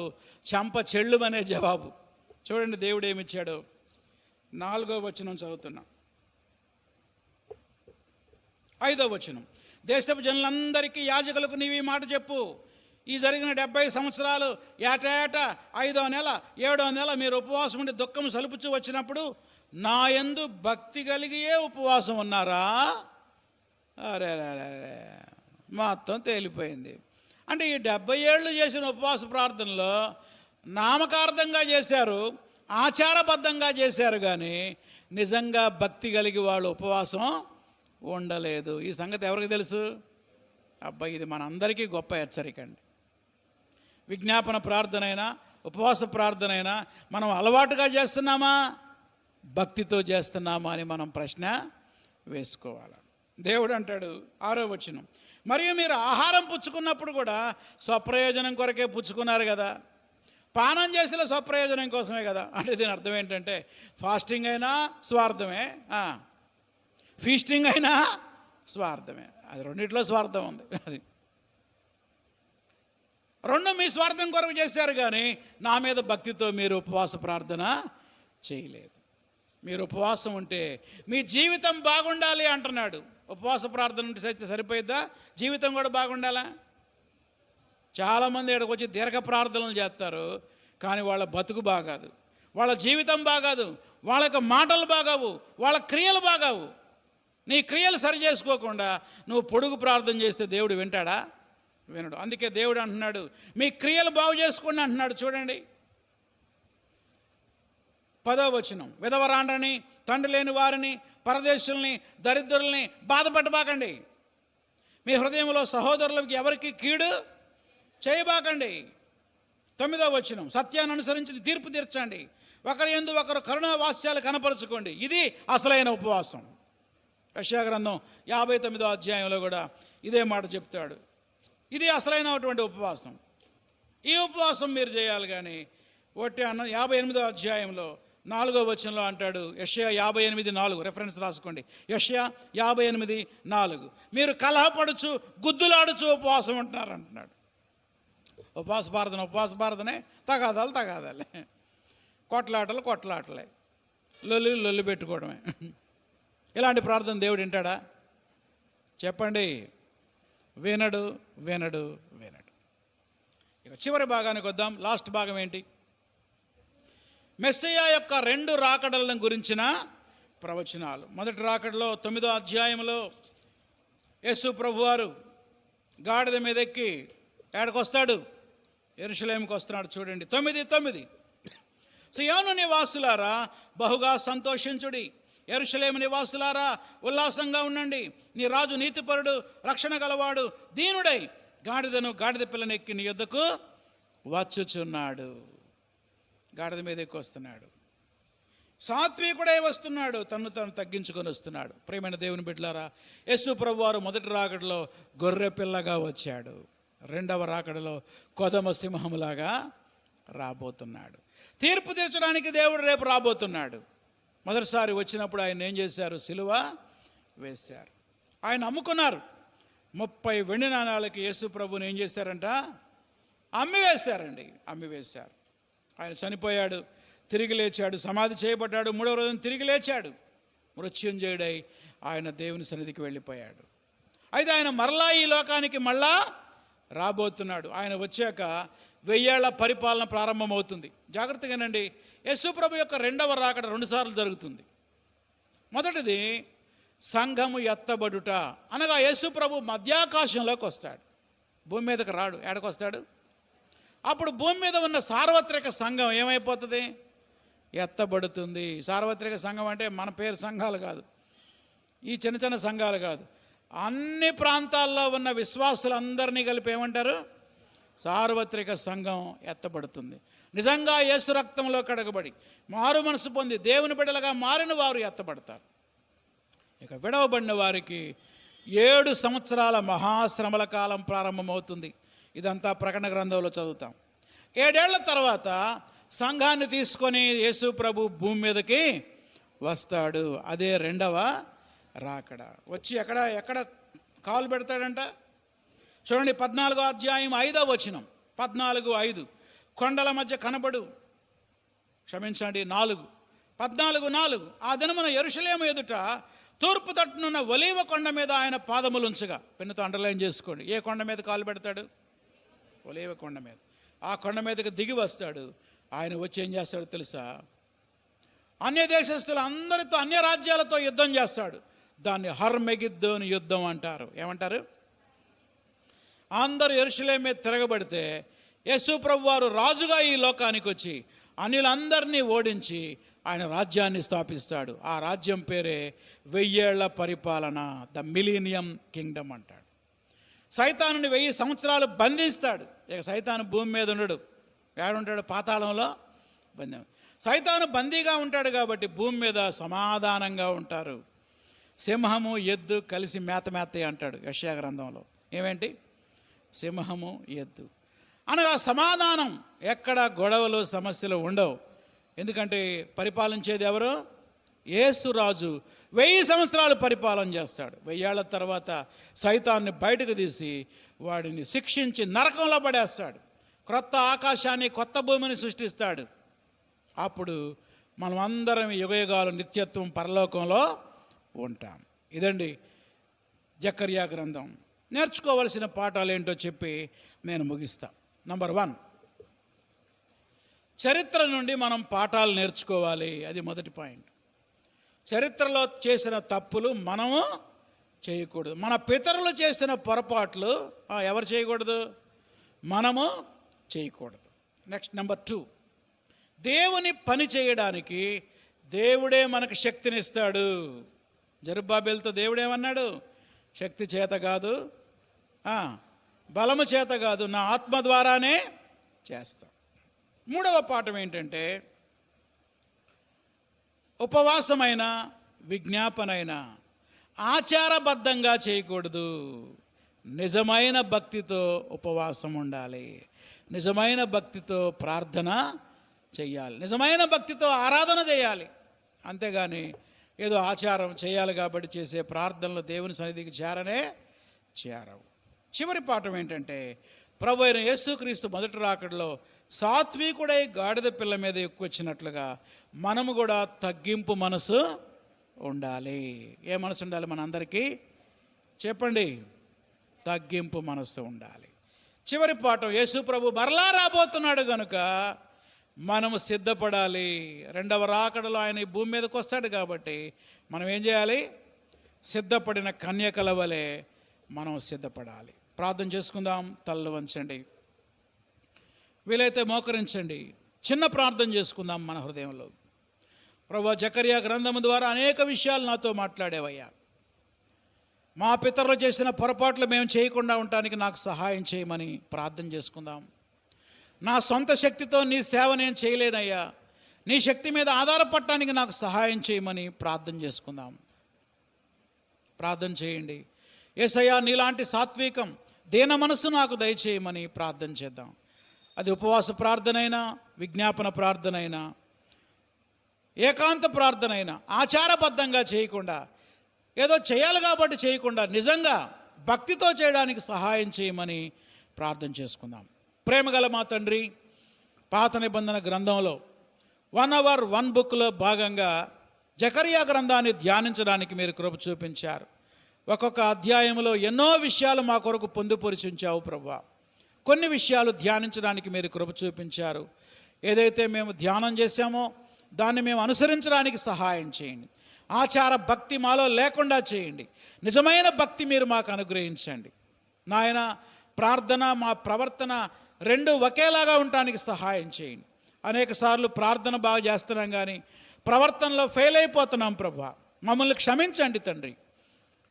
చెంప చెళ్ళుమనే జవాబు. చూడండి దేవుడు ఏమిచ్చాడు. 4వ వచనం చదువుతున్నాం. 5వ వచనం. దేశపు జనులందరికీ యాజకులకు నీవు ఈ మాట చెప్పు, ఈ జరిగిన 70 సంవత్సరాలు ఏటా 5వ నెల 7వ నెల మీరు ఉపవాసం ఉండి దుఃఖం సలుపుచూ వచ్చినప్పుడు నా యందు భక్తి కలిగియే ఉపవాసం ఉన్నారా? అరే మొత్తం తేలిపోయింది. అంటే ఈ 70 ఏళ్ళు చేసిన ఉపవాస ప్రార్థనలో నామకార్థంగా చేశారు, ఆచారబద్ధంగా చేశారు, కానీ నిజంగా భక్తి కలిగి వాళ్ళు ఉపవాసం ఉండలేదు. ఈ సంగతి ఎవరికి తెలుసు? అబ్బాయి, ఇది మనందరికీ గొప్ప హెచ్చరిక అండి. విజ్ఞాపన ప్రార్థన అయినా ఉపవాస ప్రార్థన అయినా మనం అలవాటుగా చేస్తున్నామా, భక్తితో చేస్తున్నామా అని మనం ప్రశ్న వేసుకోవాలి. దేవుడు అంటాడు 6వ వచనం, మరియు మీరు ఆహారం పుచ్చుకున్నప్పుడు కూడా స్వప్రయోజనం కొరకే పుచ్చుకున్నారు కదా, పానం చేసిన స్వప్రయోజనం కోసమే కదా. అంటే దీని అర్థం ఏంటంటే ఫాస్టింగ్ అయినా స్వార్థమే, ఫీస్టింగ్ అయినా స్వార్థమే. అది రెండిట్లో స్వార్థం ఉంది. అది రెండు మీ స్వార్థం కొరకు చేశారు, కానీ నా మీద భక్తితో మీరు ఉపవాస ప్రార్థన చేయలేదు. మీరు ఉపవాసం ఉంటే మీ జీవితం బాగుండాలి అంటున్నాడు. ఉపవాస ప్రార్థన ఉంటే సైతే సరిపోయిద్దా? జీవితం కూడా బాగుండాలా? చాలామంది ఇక్కడికి వచ్చి దీర్ఘ ప్రార్థనలు చేస్తారు, కానీ వాళ్ళ బతుకు బాగాదు, వాళ్ళ జీవితం బాగాదు, వాళ్ళ యొక్క మాటలు బాగావు, వాళ్ళ క్రియలు బాగావు. నీ క్రియలు సరి చేసుకోకుండా నువ్వు పొడుగు ప్రార్థన చేస్తే దేవుడు వింటాడా? వినడు. అందుకే దేవుడు అంటున్నాడు మీ క్రియలు బాగు చేసుకోండి అంటున్నాడు. చూడండి 10వ వచనం, విధవరాండ్రని, తండ్రి లేని వారిని, పరదేశుల్ని, దరిద్రుల్ని బాధపడబాకండి. మీ హృదయంలో సహోదరులకి ఎవరికి కీడు చేయబాకండి. 9వ వచనం, సత్యాన్ని అనుసరించి తీర్పు తీర్చండి, ఒకరి యందు ఒకరు కరుణా వాత్సల్యాలు కనపరుచుకోండి. ఇది అసలైన ఉపవాసం. యెషయా గ్రంథం 59వ అధ్యాయంలో కూడా ఇదే మాట చెప్తాడు. ఇది అసలైనటువంటి ఉపవాసం. ఈ ఉపవాసం మీరు చేయాలి, కానీ ఒట్టి 58వ అధ్యాయంలో 4వ వచనంలో అంటాడు, యెషయా 58:4 రెఫరెన్స్ రాసుకోండి. యెషయా 58:4, మీరు కలహపడుచు గుద్దులాడుచు ఉపవాసం ఉంటున్నారు అంటున్నాడు. ఉపవాస ప్రార్థనే, తగాదాలే, కొట్లాటలే, లొల్లి పెట్టుకోవడమే. ఇలాంటి ప్రార్థన దేవుడు వింటాడా? చెప్పండి. వినడు. ఇక చివరి భాగానికి వద్దాం. లాస్ట్ భాగం ఏంటి? మెస్సయ్య యొక్క 2 రాకడలను గురించిన ప్రవచనాలు. మొదటి రాకడలో 9వ అధ్యాయంలో యేసు ప్రభువారు గాడిద మీద ఎక్కి ఏడకొస్తాడు, యెరూషలేముకు వస్తున్నాడు. చూడండి 9:9, సియోను నివాసులారా బహుగా సంతోషించుడి, యెరూషలేము నివాసులారా ఉల్లాసంగా ఉండండి. నీ రాజు నీతిపరుడు, రక్షణ గలవాడు, దీనుడై గాడిద పిల్లని ఎక్కి నీ యొద్దకు వచ్చుచున్నాడు. గాడిద మీద ఎక్కి వస్తున్నాడు. సాత్వికుడై వస్తున్నాడు, తను తగ్గించుకొని వస్తున్నాడు. ప్రియమైన దేవుని బిడ్డలారా, యేసు ప్రభువారు మొదటి రాకడలో గొర్రె పిల్లగా వచ్చాడు. 2వ రాకడలో కొదమ సింహములాగా రాబోతున్నాడు. తీర్పు తీర్చడానికి దేవుడు రేపు రాబోతున్నాడు. మొదటిసారి వచ్చినప్పుడు ఆయన ఏం చేశారు? సిలువ వేశారు. ఆయన అమ్ముకున్నారు. 30 వెండి నాణాలకి యేసు ప్రభుని ఏం చేశారంట? అమ్మివేశారు. ఆయన చనిపోయాడు, తిరిగి లేచాడు, సమాధి చేయబడ్డాడు, 3వ రోజున తిరిగి లేచాడు, మృత్యుంజయుడై ఆయన దేవుని సన్నిధికి వెళ్ళిపోయాడు. అయితే ఆయన మరలా ఈ లోకానికి మళ్ళా రాబోతున్నాడు. ఆయన వచ్చాక 1000 ఏళ్ల పరిపాలన ప్రారంభమవుతుంది. జాగ్రత్తగానండి. యేసు ప్రభు యొక్క 2వ రాకడ 2 సార్లు జరుగుతుంది. మొదటిది సంఘము ఎత్తబడుట, అనగా యేసు ప్రభు మధ్యాకాశంలోకి వస్తాడు, భూమి మీదకి రాడు. ఏడకొస్తాడు? అప్పుడు భూమి మీద ఉన్న సార్వత్రిక సంఘం ఏమైపోతుంది? ఎత్తబడుతుంది. సార్వత్రిక సంఘం అంటే మన పేరు సంఘాలు కాదు, ఈ చిన్న సంఘాలు కాదు, అన్ని ప్రాంతాల్లో ఉన్న విశ్వాసులందరినీ కలిపి ఏమంటారు? సార్వత్రిక సంఘం ఎత్తబడుతుంది. నిజంగా యేసు రక్తంలో కడగబడి మారు మనసు పొంది దేవుని బిడ్డలుగా మారిన వారు ఎత్తబడతారు. ఇక విడవబడిన వారికి 7 సంవత్సరాల మహాశ్రమల కాలం ప్రారంభమవుతుంది. ఇదంతా ప్రకటన గ్రంథంలో చదువుతాం. 7 ఏళ్ల తర్వాత సంఘాన్ని తీసుకొని యేసు ప్రభు భూమి మీదకి వస్తాడు. అదే 2వ రాకడ. వచ్చి ఎక్కడ కాలు పెడతాడంట? చూడండి 14వ అధ్యాయం 5వ వచనం. 14:5, కొండల మధ్య కనబడు, 4 14:4 ఆ దినమున యెరూషలేము ఎదుట తూర్పు తట్టునున్న ఒలీవ కొండ మీద ఆయన పాదములు ఉంచగా, పెన్నుతో అండర్లైన్ చేసుకోండి. ఏ కొండ మీద కాలు పెడతాడు? ఒలీవ కొండ మీద. ఆ కొండ మీదకి దిగి వస్తాడు. ఆయన వచ్చి ఏం చేస్తాడు తెలుసా? అన్య దేశస్తులు అందరితో, అన్య రాజ్యాలతో యుద్ధం చేస్తాడు. దాన్ని హర్మెగిద్దోను యుద్ధం అంటారు. ఏమంటారు? అందరూ యెరూషలేము మీద తిరగబడితే యేసు ప్రభు వారు రాజుగా ఈ లోకానికి వచ్చి అన్యులందరినీ ఓడించి ఆయన రాజ్యాన్ని స్థాపిస్తాడు. ఆ రాజ్యం పేరే 1000 ఏళ్ల పరిపాలన, ద మిలీనియం కింగ్డమ్ అంటాడు. సైతానుని 1000 సంవత్సరాలు బంధిస్తాడు. ఇక సైతాను భూమి మీద ఉండడు. ఏడుంటాడు? పాతాళంలో బందీ. సైతాను బందీగా ఉంటాడు కాబట్టి భూమి మీద సమాధానంగా ఉంటారు. సింహము ఎద్దు కలిసి మేత అంటాడు యెషయా గ్రంథంలో. ఏమేంటి? సింహము ఎద్దు అనగా సమాధానం. ఎక్కడ గొడవలు సమస్యలు ఉండవు. ఎందుకంటే పరిపాలించేది ఎవరు? యేసు రాజు 1000 సంవత్సరాలు పరిపాలన చేస్తాడు. 1000 ఏళ్ల తర్వాత సైతాన్ని బయటకు తీసి వాడిని శిక్షించి నరకంలో పడేస్తాడు. క్రొత్త ఆకాశాన్ని, కొత్త భూమిని సృష్టిస్తాడు. అప్పుడు మనం అందరం యుగయుగాలు నిత్యత్వం పరలోకంలో ఉంటాం. ఇదండి జకర్యా గ్రంథం. నేర్చుకోవలసిన పాఠాలు ఏంటో చెప్పి నేను ముగిస్తా. నంబర్ 1, చరిత్ర నుండి మనం పాఠాలు నేర్చుకోవాలి. అది మొదటి పాయింట్. చరిత్రలో చేసిన తప్పులు మనము చేయకూడదు. మన పితరులు చేసిన పొరపాట్లు ఎవరు చేయకూడదు? మనము చేయకూడదు. నెక్స్ట్ నంబర్ 2, దేవుని పని చేయడానికి దేవుడే మనకు శక్తినిస్తాడు. జెరుబ్బాబెలుతో దేవుడేమన్నాడు? శక్తి చేత కాదు, బలము చేత కాదు, నా ఆత్మ ద్వారానే చేస్తా. 3వ పాఠం ఏంటంటే, ఉపవాసమైన విజ్ఞాపనైన ఆచారబద్ధంగా చేయకూడదు. నిజమైన భక్తితో ఉపవాసం ఉండాలి. నిజమైన భక్తితో ప్రార్థన చేయాలి. నిజమైన భక్తితో ఆరాధన చేయాలి. అంతేగాని ఏదో ఆచారం చేయాలి కాబట్టి చేసే ప్రార్థనలు దేవుని సన్నిధికి చేరవు. చివరి పాఠం ఏంటంటే, ప్రభు అయిన యేసుక్రీస్తు మొదటి రాకడలో సాత్వికుడై గాడిద పిల్ల మీద ఎక్కువచ్చినట్లుగా మనము కూడా తగ్గింపు మనసు ఉండాలి. ఏ మనసు ఉండాలి? మనందరికీ చెప్పండి. తగ్గింపు మనసు ఉండాలి. చివరి పాఠం, యేసు ప్రభు మరలా రాబోతున్నాడు కనుక మనము సిద్ధపడాలి. 2వ రాకడలో ఆయన ఈ భూమి మీదకి వస్తాడు కాబట్టి మనం ఏం చేయాలి? సిద్ధపడిన కన్యకల వలె మనం సిద్ధపడాలి. ప్రార్థన చేసుకుందాం. తలలు వంచండి, వీలైతే మోకరించండి. చిన్న ప్రార్థన చేసుకుందాం మన హృదయంలో. ప్రభువా, జకర్యా గ్రంథము ద్వారా అనేక విషయాలు నాతో మాట్లాడేవయ్యా. మా పితరులు చేసిన పొరపాట్లు మేము చేయకుండా ఉండటానికి నాకు సహాయం చేయమని ప్రార్థన చేసుకుందాం. నా సొంత శక్తితో నీ సేవ నేను చేయలేనయ్యా, నీ శక్తి మీద ఆధారపడటానికి నాకు సహాయం చేయమని ప్రార్థన చేసుకుందాం. ప్రార్థన చేయండి. యేసయ్యా, నీలాంటి సాత్వికం, దీన మనసు నాకు దయచేయమని ప్రార్థన చేద్దాం. అది ఉపవాస ప్రార్థనైనా, విజ్ఞాపన ప్రార్థనైనా, ఏకాంత ప్రార్థనైనా ఆచారబద్ధంగా చేయకుండా, ఏదో చేయాలి కాబట్టి చేయకుండా నిజంగా భక్తితో చేయడానికి సహాయం చేయమని ప్రార్థన చేసుకుందాం. ప్రేమగల మా తండ్రి, పాత నిబంధన గ్రంథంలో 1 Hour 1 Bookలో భాగంగా జకర్యా గ్రంథాన్ని ధ్యానించడానికి మీరు కృప చూపించారు. ఒక్కొక్క అధ్యాయంలో ఎన్నో విషయాలు మా కొరకు పొందుపరిచి ఉంచావు ప్రభువా. కొన్ని విషయాలు ధ్యానించడానికి మీరు కృప చూపించారు. ఏదైతే మేము ధ్యానం చేశామో దాన్ని మేము అనుసరించడానికి సహాయం చేయండి. ఆచార భక్తి మాలో లేకుండా చేయండి. నిజమైన భక్తి మీరు మాకు అనుగ్రహించండి నాయన. ప్రార్థన, మా ప్రవర్తన 2 ఒకేలాగా ఉండటానికి సహాయం చేయండి. అనేక సార్లు ప్రార్థన బాగా చేస్తున్నాం కానీ ప్రవర్తనలో ఫెయిల్ అయిపోతున్నాం ప్రభువా. మమ్మల్ని క్షమించండి తండ్రి.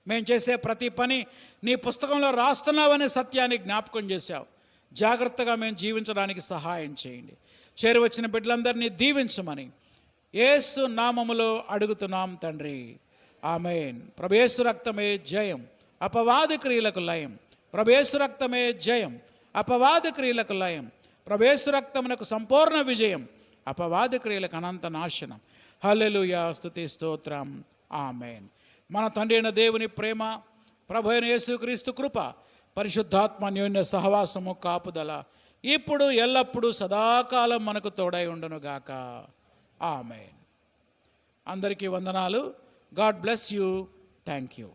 మేము చేసే ప్రతి పని నీ పుస్తకంలో రాస్తున్నావనే సత్యాన్ని జ్ఞాపకం చేశావు. జాగ్రత్తగా మేము జీవించడానికి సహాయం చేయండి. చేరువచ్చిన బిడ్డలందరినీ దీవించమని యేసు నామములో అడుగుతున్నాం తండ్రి, ఆమేన్. ప్రభు యేసు రక్తమే జయం, అపవాది క్రియలకు లయం. ప్రభు యేసు రక్తమే జయం, అపవాది క్రియలకు లయం. ప్రభు యేసు రక్తమునకు సంపూర్ణ విజయం, అపవాది క్రియలకు అనంత నాశనం. హల్లెలూయా, స్తుతి స్తోత్రం, ఆమేన్. మన తండ్రి అయిన దేవుని ప్రేమ, ప్రభు అయిన యేసుక్రీస్తు కృప, పరిశుద్ధాత్మ అన్యోన్య సహవాసము, కాపుదల ఇప్పుడు ఎల్లప్పుడూ సదాకాలం మనకు తోడై ఉండునుగాక. ఆమేన్. అందరికీ వందనాలు. God bless you. Thank you.